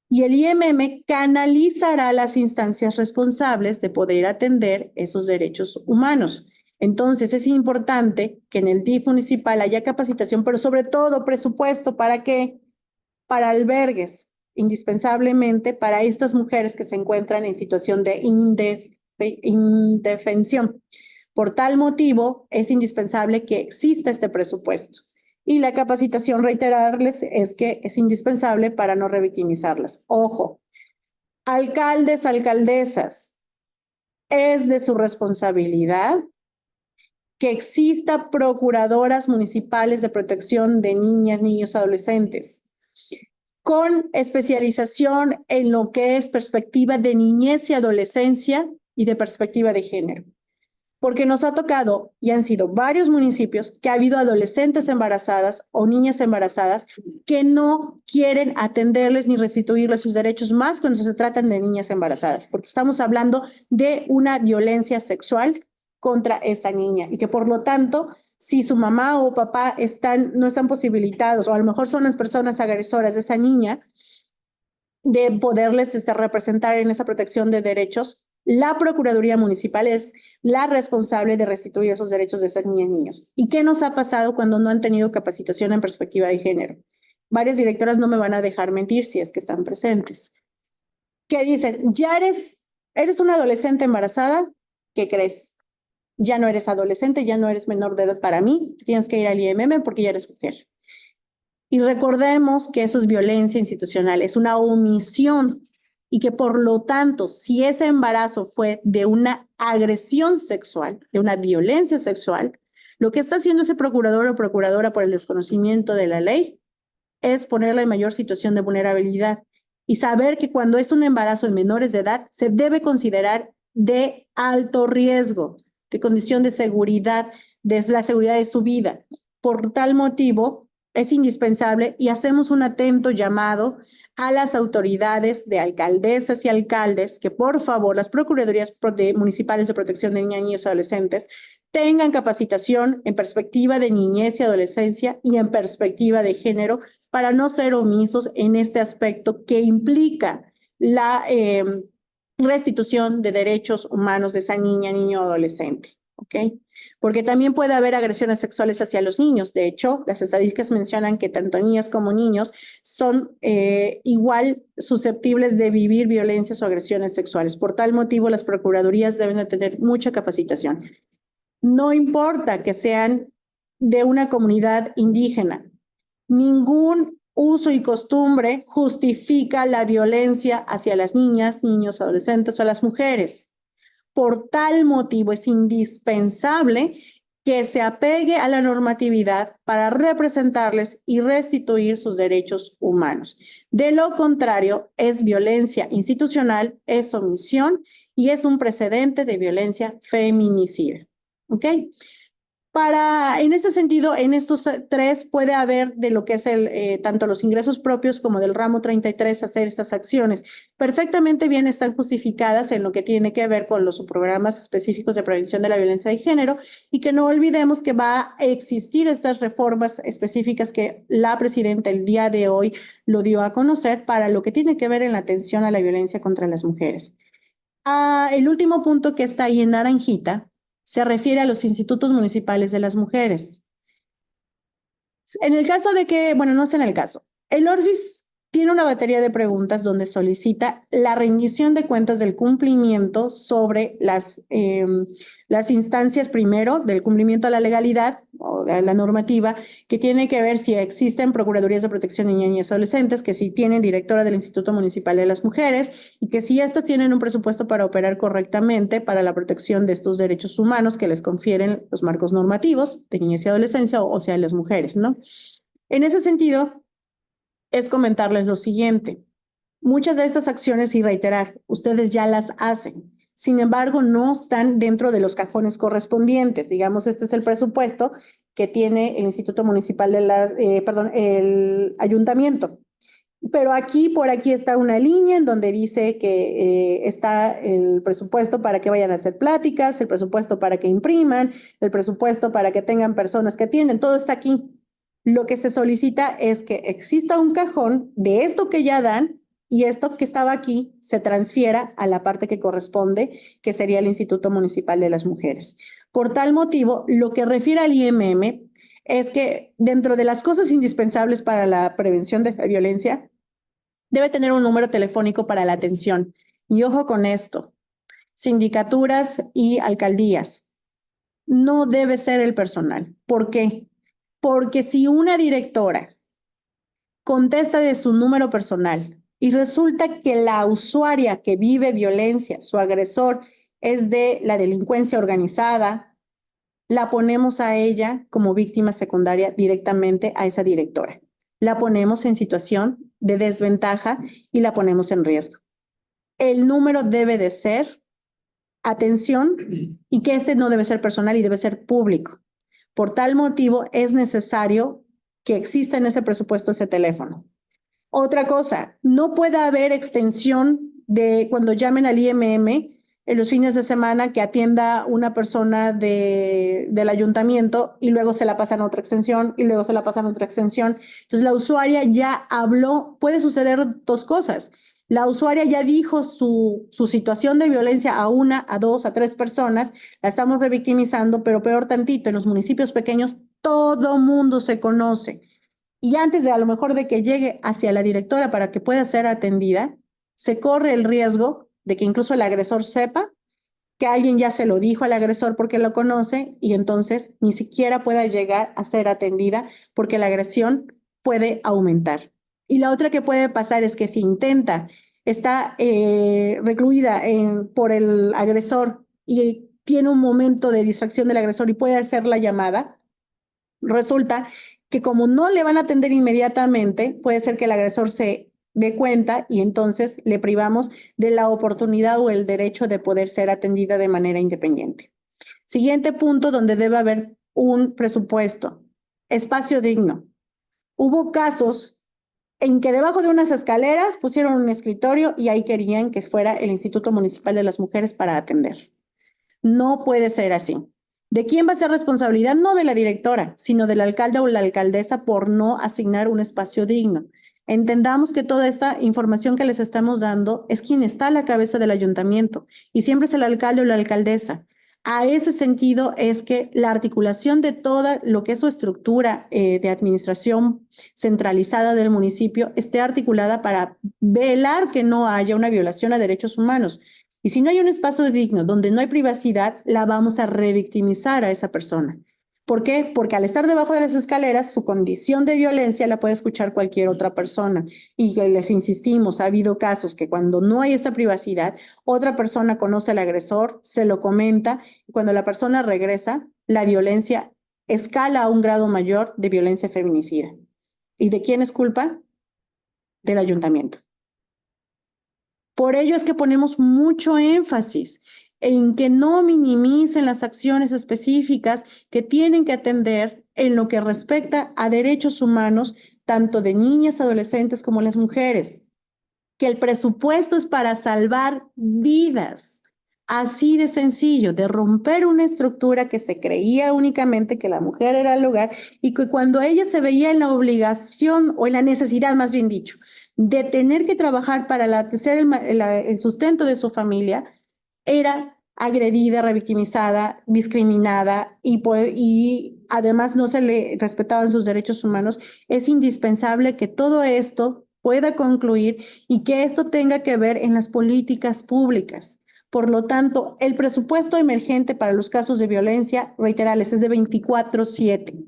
Y el IMM canalizará las instancias responsables de poder atender esos derechos humanos. Entonces, es importante que en el DIF municipal haya capacitación, pero sobre todo presupuesto. ¿Para qué? Para albergues, indispensablemente para estas mujeres que se encuentran en situación de indefensión. Por tal motivo, es indispensable que exista este presupuesto. Y la capacitación, reiterarles, es que es indispensable para no revictimizarlas. Ojo, alcaldes, alcaldesas, es de su responsabilidad que exista procuradoras municipales de protección de niñas, niños, adolescentes, con especialización en lo que es perspectiva de niñez y adolescencia y de perspectiva de género. Porque nos ha tocado, y han sido varios municipios, que ha habido adolescentes embarazadas o niñas embarazadas que no quieren atenderles ni restituirles sus derechos, más cuando se tratan de niñas embarazadas, porque estamos hablando de una violencia sexual contra esa niña y que por lo tanto, si su mamá o papá no están posibilitados, o a lo mejor son las personas agresoras de esa niña, de poderles representar en esa protección de derechos, la Procuraduría Municipal es la responsable de restituir esos derechos de esas niñas y niños. ¿Y qué nos ha pasado cuando no han tenido capacitación en perspectiva de género? Varias directoras no me van a dejar mentir si es que están presentes. Que dicen, ya eres una adolescente embarazada, ¿qué crees? Ya no eres adolescente, ya no eres menor de edad para mí, tienes que ir al IMM porque ya eres mujer. Y recordemos que eso es violencia institucional, es una omisión y que por lo tanto, si ese embarazo fue de una agresión sexual, de una violencia sexual, lo que está haciendo ese procurador o procuradora por el desconocimiento de la ley es ponerla en mayor situación de vulnerabilidad y saber que cuando es un embarazo en menores de edad se debe considerar de alto riesgo, de condición de seguridad, de la seguridad de su vida. Por tal motivo, es indispensable y hacemos un atento llamado a las autoridades de alcaldesas y alcaldes que por favor las procuradurías municipales de protección de niñas, niños y adolescentes tengan capacitación en perspectiva de niñez y adolescencia y en perspectiva de género para no ser omisos en este aspecto que implica la restitución de derechos humanos de esa niña, niño o adolescente. ¿Ok? Porque también puede haber agresiones sexuales hacia los niños. De hecho, las estadísticas mencionan que tanto niñas como niños son igual susceptibles de vivir violencias o agresiones sexuales. Por tal motivo, las procuradurías deben de tener mucha capacitación. No importa que sean de una comunidad indígena. Ningún uso y costumbre justifica la violencia hacia las niñas, niños, adolescentes o las mujeres. Por tal motivo es indispensable que se apegue a la normatividad para representarles y restituir sus derechos humanos. De lo contrario, es violencia institucional, es omisión y es un precedente de violencia feminicida. ¿Ok? En este sentido, en estos tres puede haber de lo que es tanto los ingresos propios como del ramo 33 hacer estas acciones. Perfectamente bien están justificadas en lo que tiene que ver con los subprogramas específicos de prevención de la violencia de género y que no olvidemos que va a existir estas reformas específicas que la presidenta el día de hoy lo dio a conocer para lo que tiene que ver en la atención a la violencia contra las mujeres. El último punto que está ahí en naranjita se refiere a los institutos municipales de las mujeres. En el caso de que, bueno, no es en el caso, el ORFIS tiene una batería de preguntas donde solicita la rendición de cuentas del cumplimiento sobre las instancias, primero, del cumplimiento a la legalidad o a la normativa, que tiene que ver si existen procuradurías de protección de niñas y adolescentes, que si tienen directora del Instituto Municipal de las Mujeres y que si estas tienen un presupuesto para operar correctamente para la protección de estos derechos humanos que les confieren los marcos normativos de niñez y adolescencia, o sea, las mujeres, ¿no? En ese sentido, es comentarles lo siguiente. Muchas de estas acciones, y reiterar, ustedes ya las hacen. sin embargo, no están dentro de los cajones correspondientes. Digamos, este es el presupuesto que tiene el Instituto Municipal el Ayuntamiento. Pero por aquí está una línea en donde dice que está el presupuesto para que vayan a hacer pláticas, el presupuesto para que impriman, el presupuesto para que tengan personas que atienden, todo está aquí. Lo que se solicita es que exista un cajón de esto que ya dan y esto que estaba aquí se transfiera a la parte que corresponde, que sería el Instituto Municipal de las Mujeres. Por tal motivo, lo que refiere al IMM es que dentro de las cosas indispensables para la prevención de la violencia, debe tener un número telefónico para la atención. Y ojo con esto, sindicaturas y alcaldías, no debe ser el personal. ¿Por qué? Porque si una directora contesta de su número personal y resulta que la usuaria que vive violencia, su agresor, es de la delincuencia organizada, la ponemos a ella como víctima secundaria directamente a esa directora. La ponemos en situación de desventaja y la ponemos en riesgo. El número debe de ser atención y que este no debe ser personal y debe ser público. Por tal motivo, es necesario que exista en ese presupuesto ese teléfono. Otra cosa, no puede haber extensión de cuando llamen al IMM en los fines de semana que atienda una persona del ayuntamiento y luego se la pasan a otra extensión y luego se la pasan a otra extensión. Entonces la usuaria ya habló, puede suceder dos cosas. La usuaria ya dijo su situación de violencia a una, a dos, a tres personas, la estamos revictimizando, pero peor tantito, en los municipios pequeños todo mundo se conoce. Y antes de a lo mejor de que llegue hacia la directora para que pueda ser atendida, se corre el riesgo de que incluso el agresor sepa que alguien ya se lo dijo al agresor porque lo conoce y entonces ni siquiera pueda llegar a ser atendida porque la agresión puede aumentar. Y la otra que puede pasar es que si está recluida por el agresor y tiene un momento de distracción del agresor y puede hacer la llamada, resulta que como no le van a atender inmediatamente, puede ser que el agresor se dé cuenta y entonces le privamos de la oportunidad o el derecho de poder ser atendida de manera independiente. Siguiente punto donde debe haber un presupuesto, espacio digno. Hubo casos en que debajo de unas escaleras pusieron un escritorio y ahí querían que fuera el Instituto Municipal de las Mujeres para atender. No puede ser así. ¿De quién va a ser responsabilidad? No de la directora, sino del alcalde o la alcaldesa por no asignar un espacio digno. Entendamos que toda esta información que les estamos dando es quien está a la cabeza del ayuntamiento y siempre es el alcalde o la alcaldesa. A ese sentido es que la articulación de toda lo que es su estructura de administración centralizada del municipio esté articulada para velar que no haya una violación a derechos humanos. Y si no hay un espacio digno donde no hay privacidad, la vamos a revictimizar a esa persona. ¿Por qué? Porque al estar debajo de las escaleras, su condición de violencia la puede escuchar cualquier otra persona. Y que les insistimos, ha habido casos que cuando no hay esta privacidad, otra persona conoce al agresor, se lo comenta, y cuando la persona regresa, la violencia escala a un grado mayor de violencia feminicida. ¿Y de quién es culpa? Del ayuntamiento. Por ello es que ponemos mucho énfasis en que no minimicen las acciones específicas que tienen que atender en lo que respecta a derechos humanos, tanto de niñas, adolescentes como las mujeres. Que el presupuesto es para salvar vidas. Así de sencillo, de romper una estructura que se creía únicamente que la mujer era el hogar y que cuando ella se veía en la obligación o en la necesidad, más bien dicho, de tener que trabajar para hacer el sustento de su familia, era agredida, revictimizada, discriminada y además no se le respetaban sus derechos humanos. Es indispensable que todo esto pueda concluir y que esto tenga que ver en las políticas públicas. Por lo tanto, el presupuesto emergente para los casos de violencia, reiterales, es de 24/7.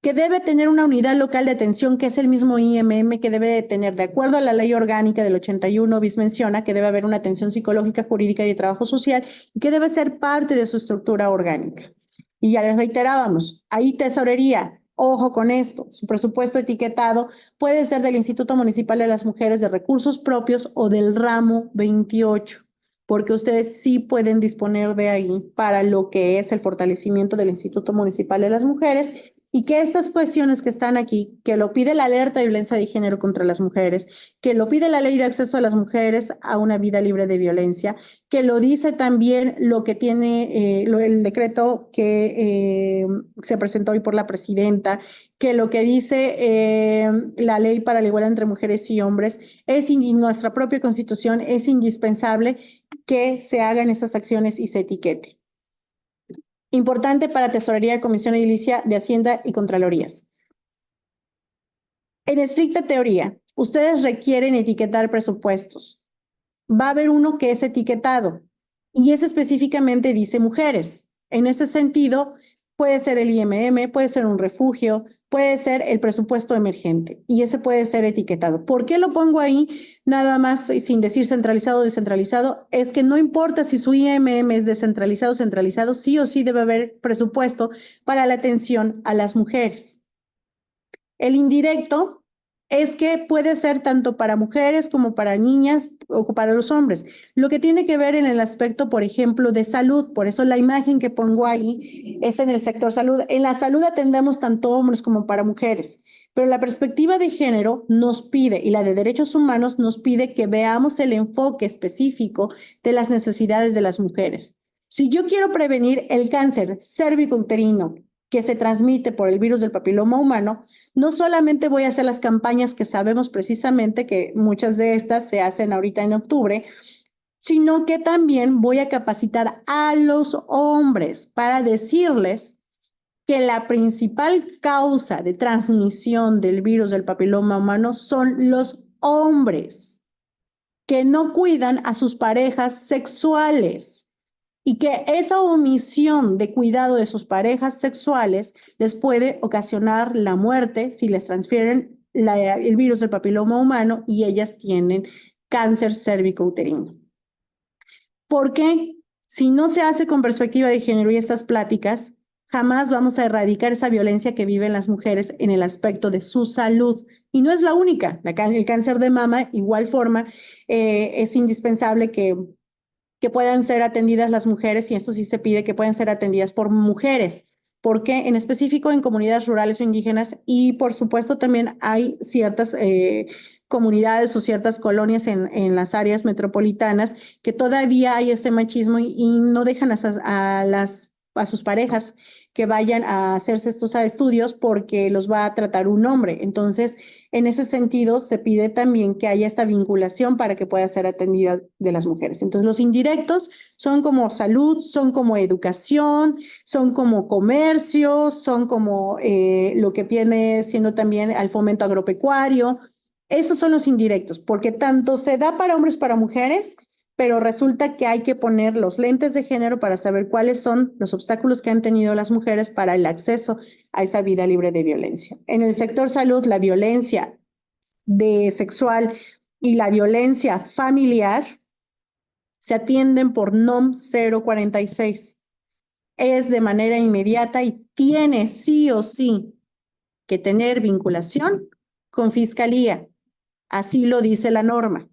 Que debe tener una unidad local de atención, que es el mismo IMM, que debe de tener, de acuerdo a la ley orgánica del 81, bis menciona que debe haber una atención psicológica, jurídica y de trabajo social, y que debe ser parte de su estructura orgánica. Y ya les reiterábamos, ahí tesorería, ojo con esto, su presupuesto etiquetado puede ser del Instituto Municipal de las Mujeres de Recursos Propios o del ramo 28. porque ustedes sí pueden disponer de ahí para lo que es el fortalecimiento del Instituto Municipal de las Mujeres, y que estas cuestiones que están aquí, que lo pide la alerta de violencia de género contra las mujeres, que lo pide la ley de acceso a las mujeres a una vida libre de violencia, que lo dice también lo que tiene el decreto que se presentó hoy por la presidenta, que lo que dice la ley para la igualdad entre mujeres y hombres, nuestra propia Constitución, es indispensable que se hagan esas acciones y se etiquete. Importante para Tesorería, Comisión Edilicia de Hacienda y Contralorías. En estricta teoría, ustedes requieren etiquetar presupuestos. Va a haber uno que es etiquetado y ese específicamente dice mujeres. En este sentido, puede ser el IMM, puede ser un refugio, puede ser el presupuesto emergente y ese puede ser etiquetado. ¿Por qué lo pongo ahí nada más sin decir centralizado o descentralizado? Es que no importa si su IMM es descentralizado o centralizado, sí o sí debe haber presupuesto para la atención a las mujeres. El indirecto es que puede ser tanto para mujeres como para niñas o para los hombres. Lo que tiene que ver en el aspecto, por ejemplo, de salud. Por eso la imagen que pongo ahí es en el sector salud. En la salud atendemos tanto hombres como para mujeres. Pero la perspectiva de género nos pide, y la de derechos humanos nos pide, que veamos el enfoque específico de las necesidades de las mujeres. Si yo quiero prevenir el cáncer cérvico-uterino que se transmite por el virus del papiloma humano, no solamente voy a hacer las campañas que sabemos precisamente que muchas de estas se hacen ahorita en octubre, sino que también voy a capacitar a los hombres para decirles que la principal causa de transmisión del virus del papiloma humano son los hombres que no cuidan a sus parejas sexuales, y que esa omisión de cuidado de sus parejas sexuales les puede ocasionar la muerte si les transfieren el virus del papiloma humano y ellas tienen cáncer cérvico-uterino. Porque si no se hace con perspectiva de género y estas pláticas, jamás vamos a erradicar esa violencia que viven las mujeres en el aspecto de su salud. Y no es la única. El cáncer de mama, igual forma, es indispensable que puedan ser atendidas las mujeres, y esto sí se pide que puedan ser atendidas por mujeres, porque en específico en comunidades rurales o indígenas, y por supuesto también hay ciertas comunidades o ciertas colonias en las áreas metropolitanas que todavía hay este machismo y no dejan a sus parejas que vayan a hacerse estos estudios porque los va a tratar un hombre. Entonces, en ese sentido, se pide también que haya esta vinculación para que pueda ser atendida de las mujeres. Entonces, los indirectos son como salud, son como educación, son como comercio, son como lo que viene siendo también al fomento agropecuario. Esos son los indirectos, porque tanto se da para hombres, para mujeres, pero resulta que hay que poner los lentes de género para saber cuáles son los obstáculos que han tenido las mujeres para el acceso a esa vida libre de violencia. En el sector salud, la violencia sexual y la violencia familiar se atienden por NOM 046. Es de manera inmediata y tiene sí o sí que tener vinculación con fiscalía. Así lo dice la norma.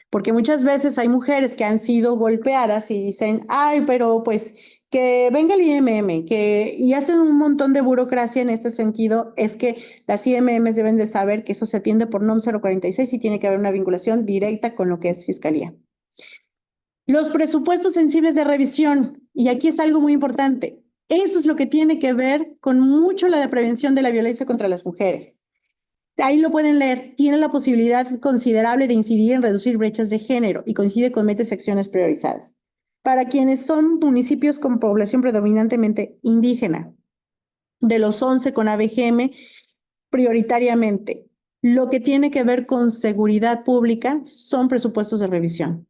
Porque muchas veces hay mujeres que han sido golpeadas y dicen, ay, pero pues que venga el IMM, y hacen un montón de burocracia en este sentido. Es que las IMMs deben de saber que eso se atiende por NOM 046 y tiene que haber una vinculación directa con lo que es fiscalía. Los presupuestos sensibles de revisión, y aquí es algo muy importante, eso es lo que tiene que ver con mucho la de prevención de la violencia contra las mujeres. Ahí lo pueden leer, tiene la posibilidad considerable de incidir en reducir brechas de género y coincide con metas y acciones priorizadas. Para quienes son municipios con población predominantemente indígena, de los 11 con ABGM, prioritariamente, lo que tiene que ver con seguridad pública son presupuestos de revisión.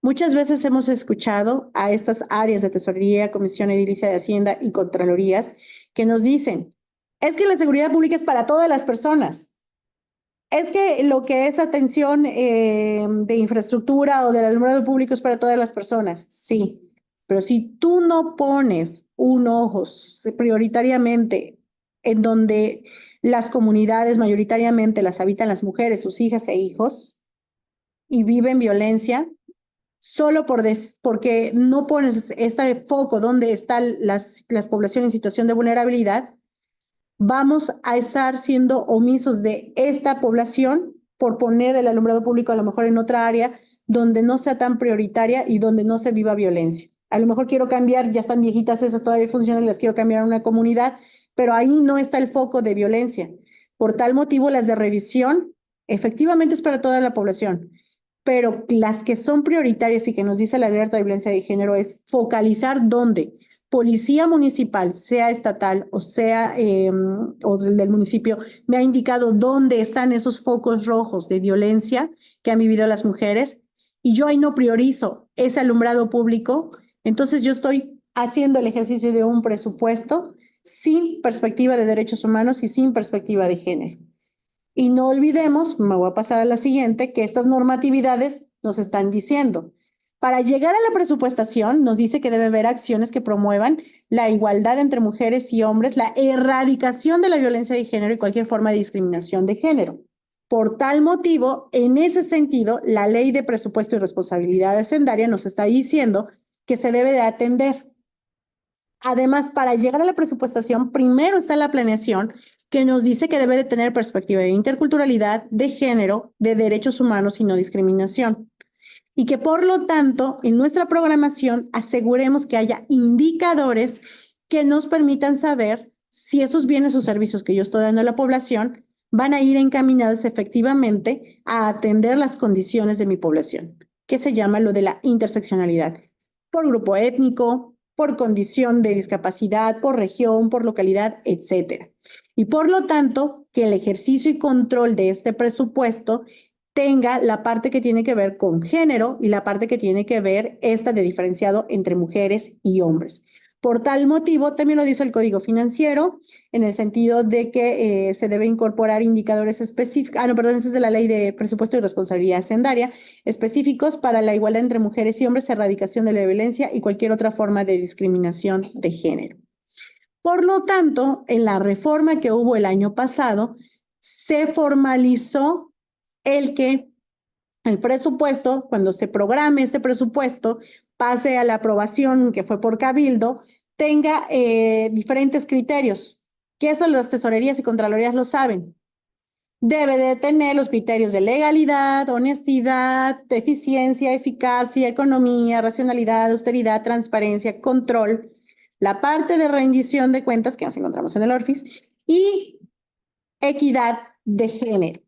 Muchas veces hemos escuchado a estas áreas de tesorería, Comisión Edilicia de Hacienda y Contralorías que nos dicen, es que la seguridad pública es para todas las personas. Es que lo que es atención de infraestructura o del alumbrado público es para todas las personas, sí. Pero si tú no pones un ojo prioritariamente en donde las comunidades mayoritariamente las habitan las mujeres, sus hijas e hijos, y viven violencia, solo porque no pones este foco donde están las poblaciones en situación de vulnerabilidad, vamos a estar siendo omisos de esta población por poner el alumbrado público a lo mejor en otra área donde no sea tan prioritaria y donde no se viva violencia. A lo mejor quiero cambiar, ya están viejitas esas, todavía funcionan, las quiero cambiar a una comunidad, pero ahí no está el foco de violencia. Por tal motivo, las de revisión efectivamente es para toda la población, pero las que son prioritarias y que nos dice la alerta de violencia de género es focalizar dónde policía municipal, sea estatal o sea o del municipio, me ha indicado dónde están esos focos rojos de violencia que han vivido las mujeres y yo ahí no priorizo ese alumbrado público, entonces yo estoy haciendo el ejercicio de un presupuesto sin perspectiva de derechos humanos y sin perspectiva de género. Y no olvidemos, me voy a pasar a la siguiente, que estas normatividades nos están diciendo, para llegar a la presupuestación, nos dice que debe haber acciones que promuevan la igualdad entre mujeres y hombres, la erradicación de la violencia de género y cualquier forma de discriminación de género. Por tal motivo, en ese sentido, la Ley de Presupuesto y Responsabilidad Hacendaria nos está diciendo que se debe de atender. Además, para llegar a la presupuestación, primero está la planeación, que nos dice que debe de tener perspectiva de interculturalidad, de género, de derechos humanos y no discriminación. Y que por lo tanto, en nuestra programación aseguremos que haya indicadores que nos permitan saber si esos bienes o servicios que yo estoy dando a la población van a ir encaminados efectivamente a atender las condiciones de mi población, que se llama lo de la interseccionalidad, por grupo étnico, por condición de discapacidad, por región, por localidad, etcétera. Y por lo tanto, que el ejercicio y control de este presupuesto tenga la parte que tiene que ver con género y la parte que tiene que ver esta de diferenciado entre mujeres y hombres. Por tal motivo, también lo dice el Código Financiero, en el sentido de que se debe incorporar indicadores específicos, esa es de la Ley de Presupuesto y Responsabilidad Hacendaria, específicos para la igualdad entre mujeres y hombres, erradicación de la violencia y cualquier otra forma de discriminación de género. Por lo tanto, en la reforma que hubo el año pasado, se formalizó el que el presupuesto, cuando se programe este presupuesto, pase a la aprobación que fue por cabildo, tenga diferentes criterios, que eso las tesorerías y contralorías lo saben. Debe de tener los criterios de legalidad, honestidad, eficiencia, eficacia, economía, racionalidad, austeridad, transparencia, control, la parte de rendición de cuentas que nos encontramos en el ORFIS y equidad de género.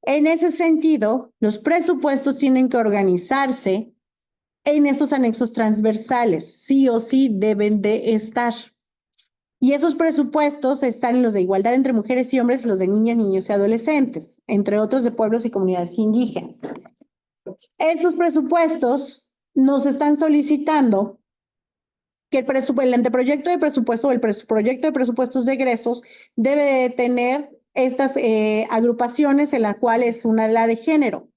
En ese sentido, los presupuestos tienen que organizarse en estos anexos transversales, sí o sí deben de estar. Y esos presupuestos están en los de igualdad entre mujeres y hombres, los de niñas, niños y adolescentes, entre otros de pueblos y comunidades indígenas. Estos presupuestos nos están solicitando que el anteproyecto de presupuesto o el proyecto de presupuestos de egresos debe de tener estas agrupaciones en la cual es una la de género,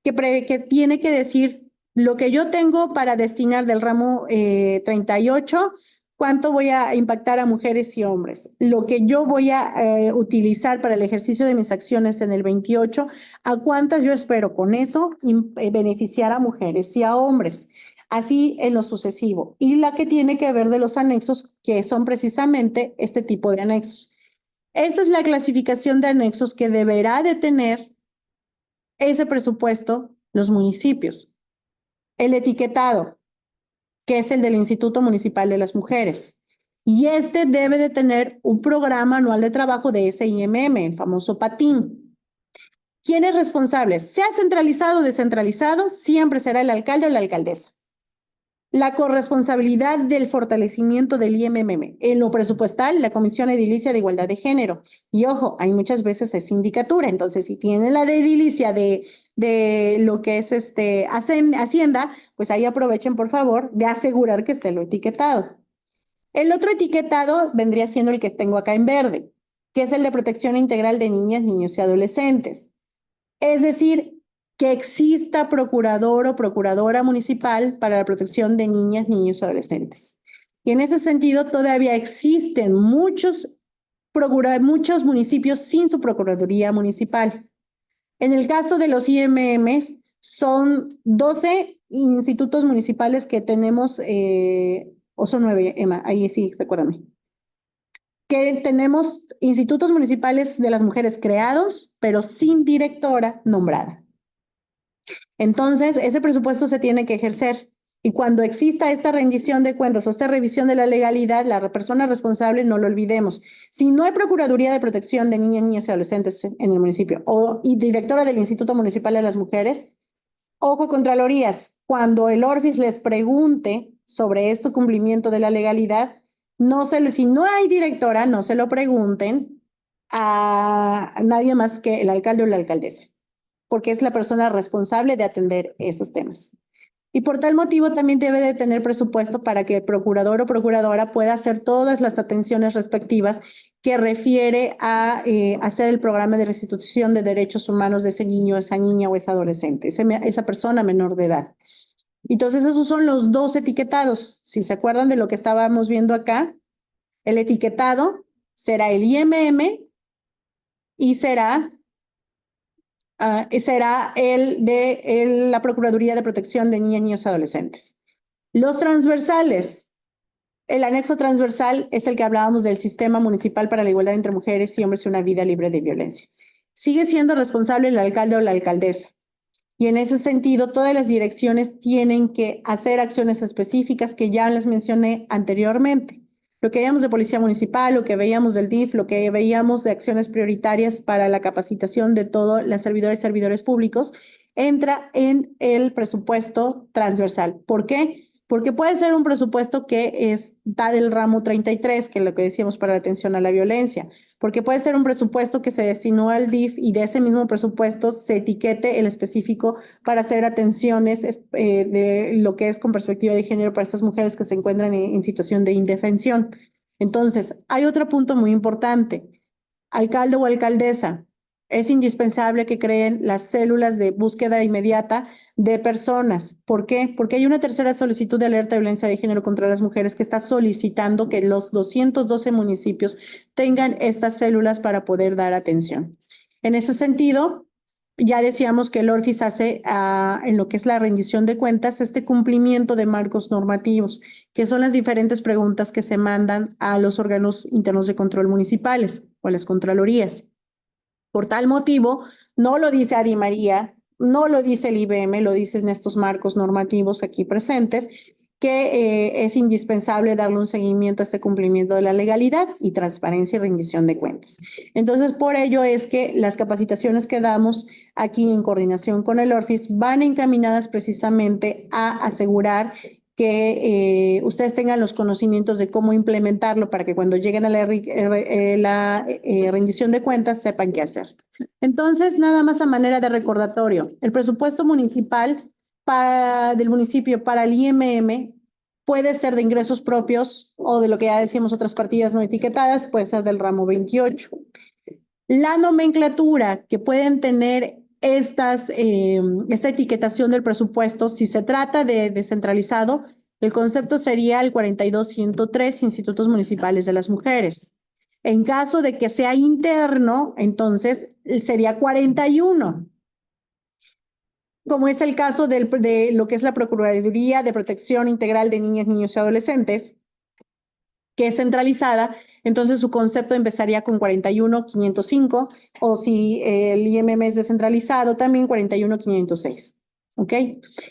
que tiene que decir lo que yo tengo para destinar del ramo 38, cuánto voy a impactar a mujeres y hombres, lo que yo voy a utilizar para el ejercicio de mis acciones en el 28, a cuántas yo espero con eso beneficiar a mujeres y a hombres. Así en lo sucesivo. Y la que tiene que ver de los anexos, que son precisamente este tipo de anexos. Esa es la clasificación de anexos que deberá de tener ese presupuesto los municipios. El etiquetado, que es el del Instituto Municipal de las Mujeres. Y este debe de tener un programa anual de trabajo de SIMM, el famoso PATIM. ¿Quién es responsable? Sea centralizado o descentralizado, siempre será el alcalde o la alcaldesa. La corresponsabilidad del fortalecimiento del IMM. En lo presupuestal, la Comisión Edilicia de Igualdad de Género. Y ojo, hay muchas veces es sindicatura, entonces si tienen la de edilicia de lo que es Hacienda, pues ahí aprovechen, por favor, de asegurar que esté lo etiquetado. El otro etiquetado vendría siendo el que tengo acá en verde, que es el de protección integral de niñas, niños y adolescentes. Es decir, que exista procurador o procuradora municipal para la protección de niñas, niños y adolescentes. Y en ese sentido todavía existen muchos municipios sin su procuraduría municipal. En el caso de los IMMs, son 12 institutos municipales que tenemos, o son 9, Emma, ahí sí, recuérdame. Que tenemos institutos municipales de las mujeres creados, pero sin directora nombrada. Entonces, ese presupuesto se tiene que ejercer. Y cuando exista esta rendición de cuentas o esta revisión de la legalidad, la persona responsable, no lo olvidemos. Si no hay Procuraduría de Protección de Niñas, Niños y Adolescentes en el municipio y directora del Instituto Municipal de las Mujeres, ojo, Contralorías, cuando el ORFIS les pregunte sobre este cumplimiento de la legalidad, si no hay directora, no se lo pregunten a nadie más que el alcalde o la alcaldesa, porque es la persona responsable de atender esos temas. Y por tal motivo también debe de tener presupuesto para que el procurador o procuradora pueda hacer todas las atenciones respectivas que refiere a hacer el programa de restitución de derechos humanos de ese niño, esa niña o esa adolescente, esa persona menor de edad. Entonces esos son los 2 etiquetados. Si se acuerdan de lo que estábamos viendo acá, el etiquetado será el IMM y será el de la Procuraduría de Protección de Niñas, Niños y Adolescentes. Los transversales. El anexo transversal es el que hablábamos del Sistema Municipal para la Igualdad entre Mujeres y Hombres y una Vida Libre de Violencia. Sigue siendo responsable el alcalde o la alcaldesa. Y en ese sentido, todas las direcciones tienen que hacer acciones específicas que ya les mencioné anteriormente. Lo que veíamos de Policía Municipal, lo que veíamos del DIF, lo que veíamos de acciones prioritarias para la capacitación de todos los servidores y servidores públicos, entra en el presupuesto transversal. ¿Por qué? Porque puede ser un presupuesto que da del ramo 33, que es lo que decíamos para la atención a la violencia, porque puede ser un presupuesto que se destinó al DIF y de ese mismo presupuesto se etiquete el específico para hacer atenciones de lo que es con perspectiva de género para estas mujeres que se encuentran en situación de indefensión. Entonces, hay otro punto muy importante. Alcalde o alcaldesa, es indispensable que creen las células de búsqueda inmediata de personas. ¿Por qué? Porque hay una tercera solicitud de alerta de violencia de género contra las mujeres que está solicitando que los 212 municipios tengan estas células para poder dar atención. En ese sentido, ya decíamos que el ORFIS hace en lo que es la rendición de cuentas este cumplimiento de marcos normativos, que son las diferentes preguntas que se mandan a los órganos internos de control municipales o a las contralorías. Por tal motivo, no lo dice Adi María, no lo dice el IBM, lo dicen estos marcos normativos aquí presentes, que es indispensable darle un seguimiento a este cumplimiento de la legalidad y transparencia y rendición de cuentas. Entonces, por ello es que las capacitaciones que damos aquí en coordinación con el ORFIS van encaminadas precisamente a asegurar que ustedes tengan los conocimientos de cómo implementarlo para que cuando lleguen a la rendición de cuentas sepan qué hacer. Entonces, nada más a manera de recordatorio, el presupuesto municipal del municipio para el IMM puede ser de ingresos propios o de lo que ya decíamos otras partidas no etiquetadas, puede ser del ramo 28. La nomenclatura que pueden tener esta etiquetación del presupuesto, si se trata de descentralizado, el concepto sería el 42103, Institutos Municipales de las Mujeres. En caso de que sea interno, entonces sería 41. Como es el caso de lo que es la Procuraduría de Protección Integral de Niñas, Niños y Adolescentes, que es centralizada, entonces su concepto empezaría con 41505, o si el IMM es descentralizado, también 41506. ¿Ok?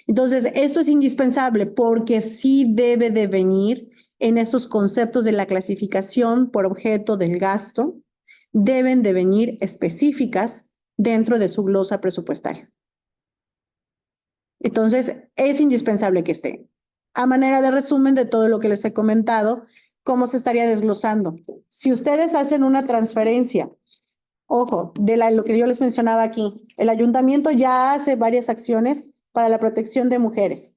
Entonces, esto es indispensable porque sí debe de venir en estos conceptos de la clasificación por objeto del gasto, deben de venir específicas dentro de su glosa presupuestaria. Entonces, es indispensable que esté. A manera de resumen de todo lo que les he comentado, ¿cómo se estaría desglosando? Si ustedes hacen una transferencia, ojo, de lo que yo les mencionaba aquí, el ayuntamiento ya hace varias acciones para la protección de mujeres.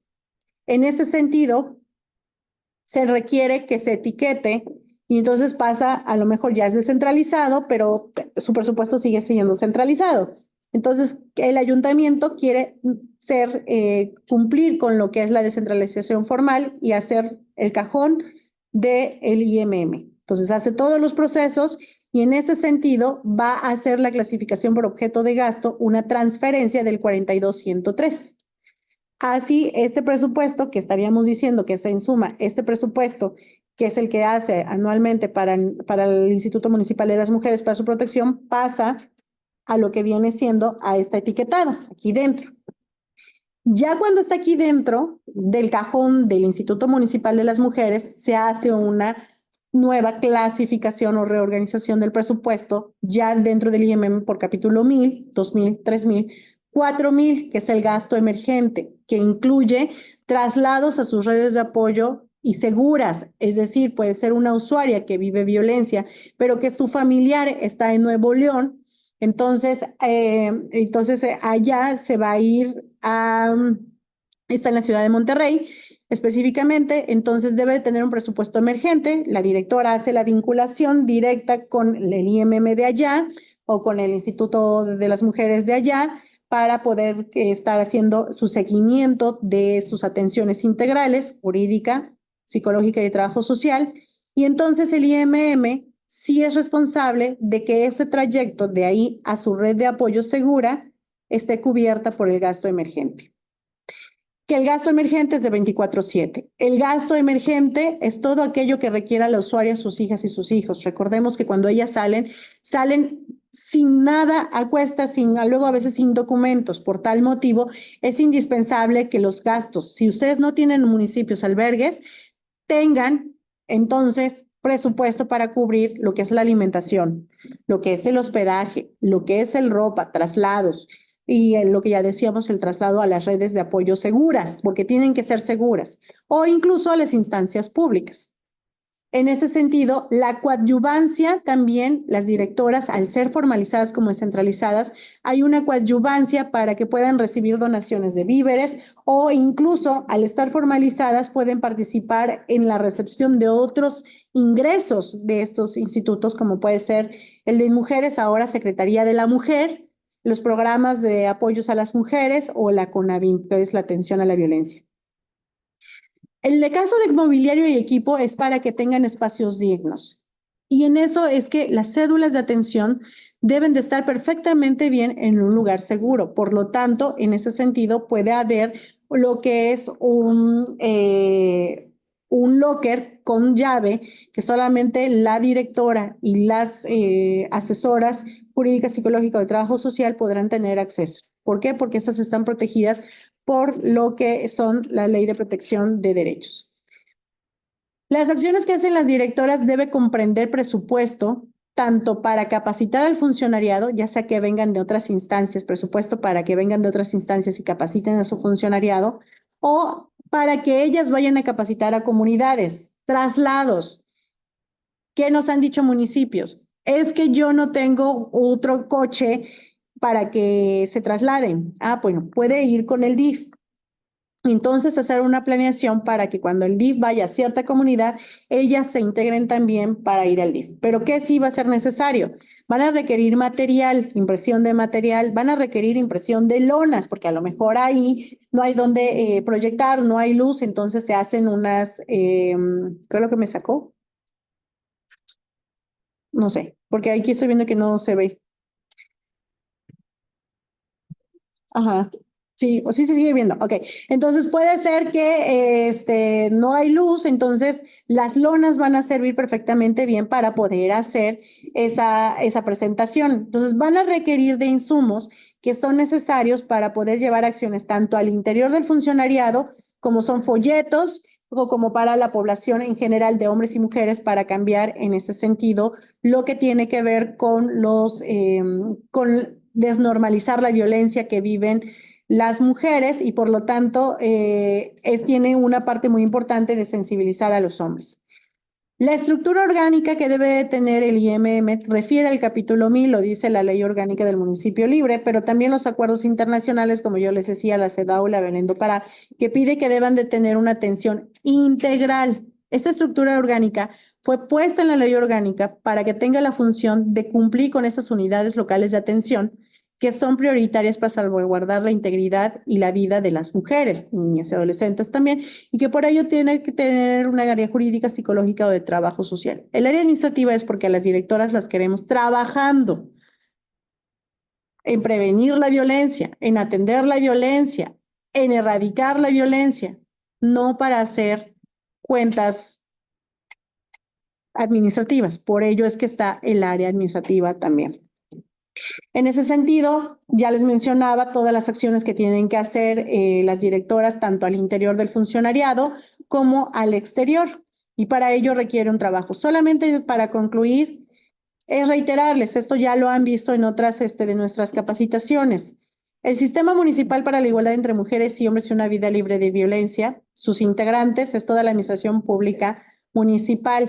En ese sentido, se requiere que se etiquete y entonces pasa, a lo mejor ya es descentralizado, pero su presupuesto sigue siendo centralizado. Entonces, el ayuntamiento quiere cumplir con lo que es la descentralización formal y hacer el cajón del IMM. Entonces, hace todos los procesos y en ese sentido va a hacer la clasificación por objeto de gasto una transferencia del 42.103. Así, este presupuesto que estaríamos diciendo que es en suma, este presupuesto que es el que hace anualmente para el Instituto Municipal de las Mujeres para su protección, pasa a lo que viene siendo a esta etiquetada, aquí dentro. Ya cuando está aquí dentro del cajón del Instituto Municipal de las Mujeres, se hace una nueva clasificación o reorganización del presupuesto ya dentro del IMM por capítulo 1000, 2000, 3000, 4000, que es el gasto emergente, que incluye traslados a sus redes de apoyo y seguras, es decir, puede ser una usuaria que vive violencia, pero que su familiar está en Nuevo León. Entonces allá se va a ir está en la ciudad de Monterrey específicamente, entonces debe de tener un presupuesto emergente. La directora hace la vinculación directa con el IMM de allá o con el Instituto de las Mujeres de allá para poder estar haciendo su seguimiento de sus atenciones integrales, jurídica, psicológica y de trabajo social. Y entonces el IMM sí es responsable de que ese trayecto de ahí a su red de apoyo segura esté cubierta por el gasto emergente. Que el gasto emergente es de 24/7. El gasto emergente es todo aquello que requiera la usuaria, sus hijas y sus hijos. Recordemos que cuando ellas salen sin nada a cuestas, luego a veces sin documentos. Por tal motivo, es indispensable que los gastos, si ustedes no tienen municipios albergues, tengan entonces presupuesto para cubrir lo que es la alimentación, lo que es el hospedaje, lo que es el ropa, traslados y lo que ya decíamos, el traslado a las redes de apoyo seguras, porque tienen que ser seguras, o incluso a las instancias públicas. En este sentido, la coadyuvancia también, las directoras, al ser formalizadas como descentralizadas, hay una coadyuvancia para que puedan recibir donaciones de víveres o incluso al estar formalizadas pueden participar en la recepción de otros ingresos de estos institutos, como puede ser el de mujeres, ahora Secretaría de la Mujer, los programas de apoyos a las mujeres o la CONAVIM, que es la atención a la violencia. El caso de mobiliario y equipo es para que tengan espacios dignos. Y en eso es que las cédulas de atención deben de estar perfectamente bien en un lugar seguro. Por lo tanto, en ese sentido puede haber lo que es un locker con llave que solamente la directora y las asesoras jurídicas, psicológicas o de trabajo social podrán tener acceso. ¿Por qué? Porque estas están protegidas por lo que son la Ley de Protección de Derechos. Las acciones que hacen las directoras debe comprender presupuesto tanto para capacitar al funcionariado, ya sea que vengan de otras instancias, presupuesto para que vengan de otras instancias y capaciten a su funcionariado, o para que ellas vayan a capacitar a comunidades, traslados. ¿Qué nos han dicho municipios? Es que yo no tengo otro coche para que se trasladen. Bueno, puede ir con el DIF. Entonces, hacer una planeación para que cuando el DIF vaya a cierta comunidad, ellas se integren también para ir al DIF. ¿Pero qué sí va a ser necesario? Van a requerir material, impresión de material, van a requerir impresión de lonas, porque a lo mejor ahí no hay donde proyectar, no hay luz, entonces se hacen unas, ¿qué es lo que me sacó? No sé, porque aquí estoy viendo que no se ve. Ajá. Sí, o sí se sigue viendo. Ok, entonces puede ser que no hay luz, entonces las lonas van a servir perfectamente bien para poder hacer esa presentación. Entonces van a requerir de insumos que son necesarios para poder llevar acciones tanto al interior del funcionariado, como son folletos, o como para la población en general de hombres y mujeres para cambiar en ese sentido lo que tiene que ver con con desnormalizar la violencia que viven las mujeres y por lo tanto tiene una parte muy importante de sensibilizar a los hombres. La estructura orgánica que debe tener el IMM refiere al capítulo 1000, lo dice la Ley Orgánica del Municipio Libre, pero también los acuerdos internacionales, como yo les decía, la CEDAW, la Belén do Pará, que pide que deban de tener una atención integral. Esta estructura orgánica fue puesta en la Ley Orgánica para que tenga la función de cumplir con estas unidades locales de atención que son prioritarias para salvaguardar la integridad y la vida de las mujeres, niñas y adolescentes también, y que por ello tiene que tener una área jurídica, psicológica o de trabajo social. El área administrativa es porque a las directoras las queremos trabajando en prevenir la violencia, en atender la violencia, en erradicar la violencia, no para hacer cuentas administrativas. Por ello es que está el área administrativa también. En ese sentido, ya les mencionaba todas las acciones que tienen que hacer las directoras, tanto al interior del funcionariado como al exterior. Y para ello requiere un trabajo. Solamente para concluir, es reiterarles, esto ya lo han visto en otras de nuestras capacitaciones. El Sistema Municipal para la Igualdad entre Mujeres y Hombres y una Vida Libre de Violencia, sus integrantes es toda la administración pública municipal,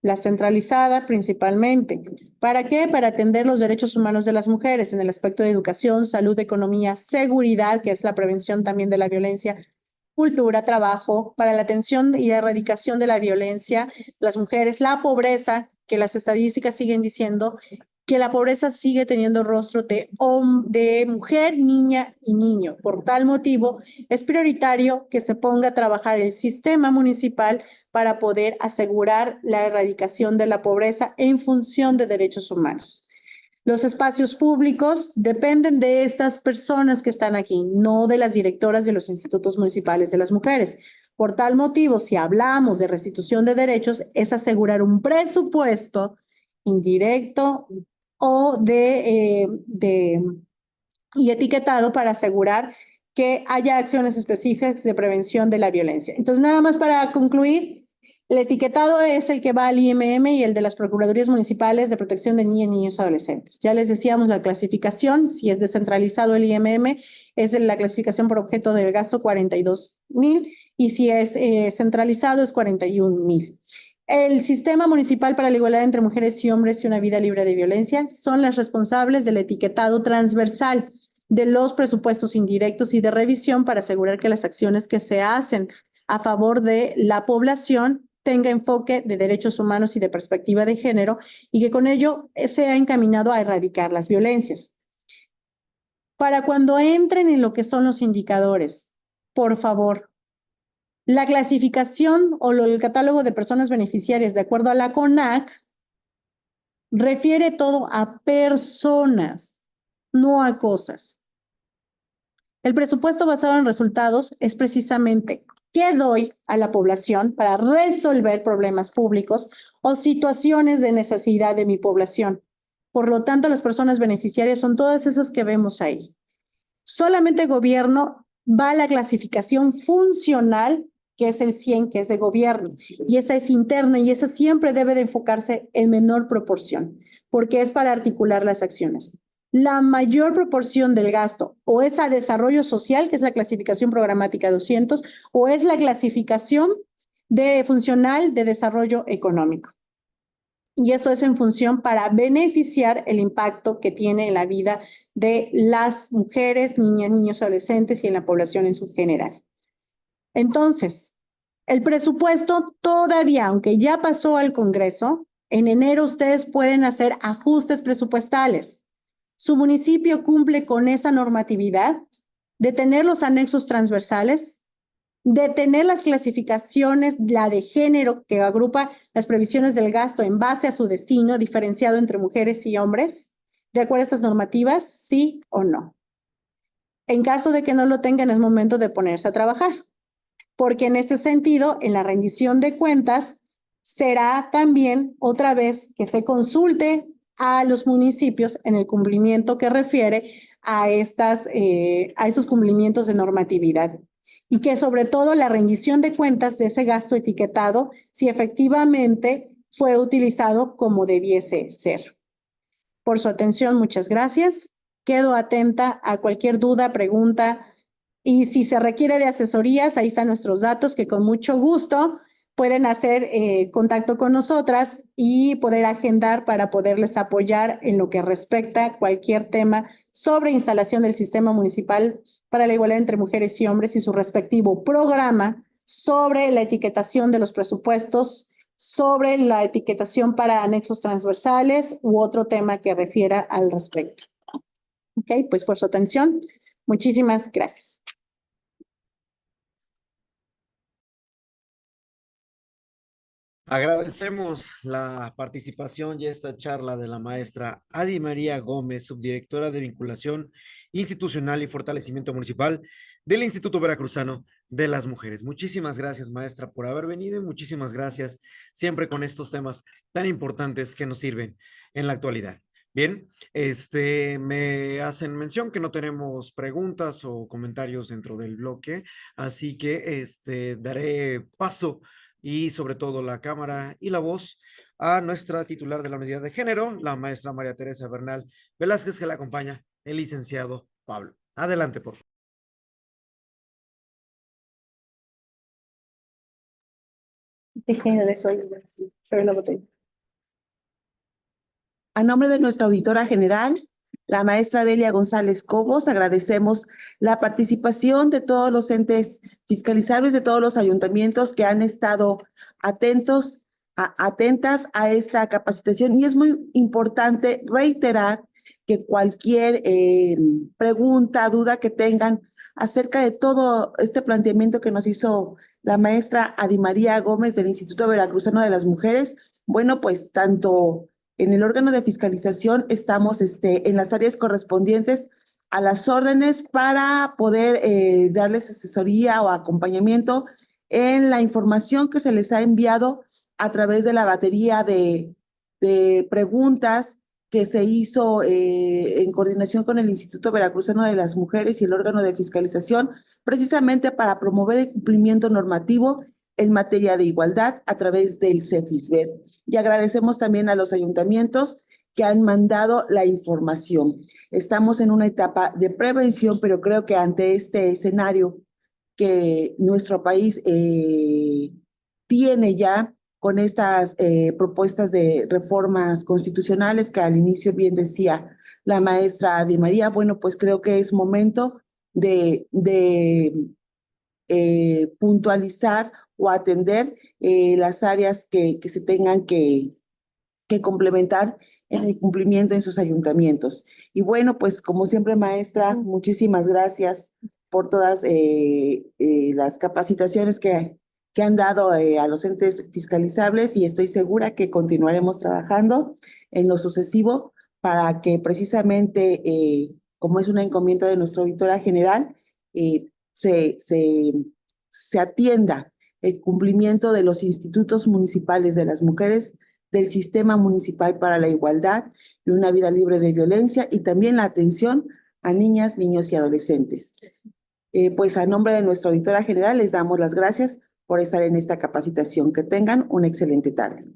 la centralizada principalmente. ¿Para qué? Para atender los derechos humanos de las mujeres en el aspecto de educación, salud, economía, seguridad, que es la prevención también de la violencia, cultura, trabajo, para la atención y erradicación de la violencia, las mujeres, la pobreza, que las estadísticas siguen diciendo que la pobreza sigue teniendo rostro de mujer, niña y niño. Por tal motivo, es prioritario que se ponga a trabajar el sistema municipal para poder asegurar la erradicación de la pobreza en función de derechos humanos. Los espacios públicos dependen de estas personas que están aquí, no de las directoras de los institutos municipales de las mujeres. Por tal motivo, si hablamos de restitución de derechos, es asegurar un presupuesto indirecto o y etiquetado para asegurar que haya acciones específicas de prevención de la violencia. Entonces, nada más para concluir, el etiquetado es el que va al IMM y el de las Procuradurías Municipales de Protección de Niñas, Niños y Adolescentes. Ya les decíamos la clasificación, si es descentralizado el IMM, es la clasificación por objeto del gasto 42,000 y si es centralizado es 41,000. El Sistema Municipal para la Igualdad entre Mujeres y Hombres y una Vida Libre de Violencia son las responsables del etiquetado transversal de los presupuestos indirectos y de revisión para asegurar que las acciones que se hacen a favor de la población tenga enfoque de derechos humanos y de perspectiva de género y que con ello sea encaminado a erradicar las violencias. Para cuando entren en lo que son los indicadores, por favor, la clasificación o el catálogo de personas beneficiarias de acuerdo a la CONAC refiere todo a personas, no a cosas. El presupuesto basado en resultados es precisamente qué doy a la población para resolver problemas públicos o situaciones de necesidad de mi población. Por lo tanto, las personas beneficiarias son todas esas que vemos ahí. Solamente gobierno va a la clasificación funcional, que es el 100, que es de gobierno, y esa es interna y esa siempre debe de enfocarse en menor proporción, porque es para articular las acciones. La mayor proporción del gasto o es a desarrollo social, que es la clasificación programática 200, o es la clasificación funcional de desarrollo económico. Y eso es en función para beneficiar el impacto que tiene en la vida de las mujeres, niñas, niños, adolescentes y en la población en su general. Entonces, el presupuesto todavía, aunque ya pasó al Congreso, en enero ustedes pueden hacer ajustes presupuestales. Su municipio cumple con esa normatividad de tener los anexos transversales, de tener las clasificaciones, la de género que agrupa las previsiones del gasto en base a su destino, diferenciado entre mujeres y hombres, de acuerdo a estas normativas, sí o no. En caso de que no lo tengan, es momento de ponerse a trabajar, porque en este sentido, en la rendición de cuentas, será también otra vez que se consulte a los municipios en el cumplimiento que refiere a estos cumplimientos de normatividad. Y que sobre todo la rendición de cuentas de ese gasto etiquetado, si efectivamente fue utilizado como debiese ser. Por su atención, muchas gracias. Quedo atenta a cualquier duda, pregunta, y si se requiere de asesorías, ahí están nuestros datos que con mucho gusto pueden hacer contacto con nosotras y poder agendar para poderles apoyar en lo que respecta a cualquier tema sobre instalación del Sistema Municipal para la Igualdad entre Mujeres y Hombres y su respectivo programa, sobre la etiquetación de los presupuestos, sobre la etiquetación para anexos transversales u otro tema que refiera al respecto. Ok, pues por su atención, muchísimas gracias. Agradecemos la participación y esta charla de la maestra Adi María Gómez, subdirectora de Vinculación Institucional y Fortalecimiento Municipal del Instituto Veracruzano de las Mujeres. Muchísimas gracias, maestra, por haber venido y muchísimas gracias siempre con estos temas tan importantes que nos sirven en la actualidad. Bien, me hacen mención que no tenemos preguntas o comentarios dentro del bloque, así que daré paso y sobre todo la cámara y la voz a nuestra titular de la unidad de género, la maestra María Teresa Bernal Velázquez, que la acompaña el licenciado Pablo. Adelante, por favor. Déjenme de soy la botella. A nombre de nuestra auditora general, la maestra Delia González Cobos, agradecemos la participación de todos los entes fiscalizables, de todos los ayuntamientos que han estado atentas a esta capacitación. Y es muy importante reiterar que cualquier pregunta, duda que tengan acerca de todo este planteamiento que nos hizo la maestra Adi María Gómez del Instituto Veracruzano de las Mujeres, bueno, pues tanto en el órgano de fiscalización estamos en las áreas correspondientes a las órdenes para poder darles asesoría o acompañamiento en la información que se les ha enviado a través de la batería de preguntas que se hizo en coordinación con el Instituto Veracruzano de las Mujeres y el órgano de fiscalización, precisamente para promover el cumplimiento normativo en materia de igualdad a través del CEFISBER. Y agradecemos también a los ayuntamientos que han mandado la información. Estamos en una etapa de prevención, pero creo que ante este escenario que nuestro país tiene ya con estas propuestas de reformas constitucionales que al inicio bien decía la maestra Adi María, bueno, pues creo que es momento de puntualizar o atender las áreas que se tengan que complementar en el cumplimiento en sus ayuntamientos. Y bueno, pues como siempre, maestra, muchísimas gracias por todas las capacitaciones que han dado a los entes fiscalizables, y estoy segura que continuaremos trabajando en lo sucesivo para que precisamente, como es una encomienda de nuestra auditora general, se atienda el cumplimiento de los institutos municipales de las mujeres, del Sistema Municipal para la Igualdad y una vida libre de violencia, y también la atención a niñas, niños y adolescentes. Pues a nombre de nuestra auditora general les damos las gracias por estar en esta capacitación. Que tengan una excelente tarde.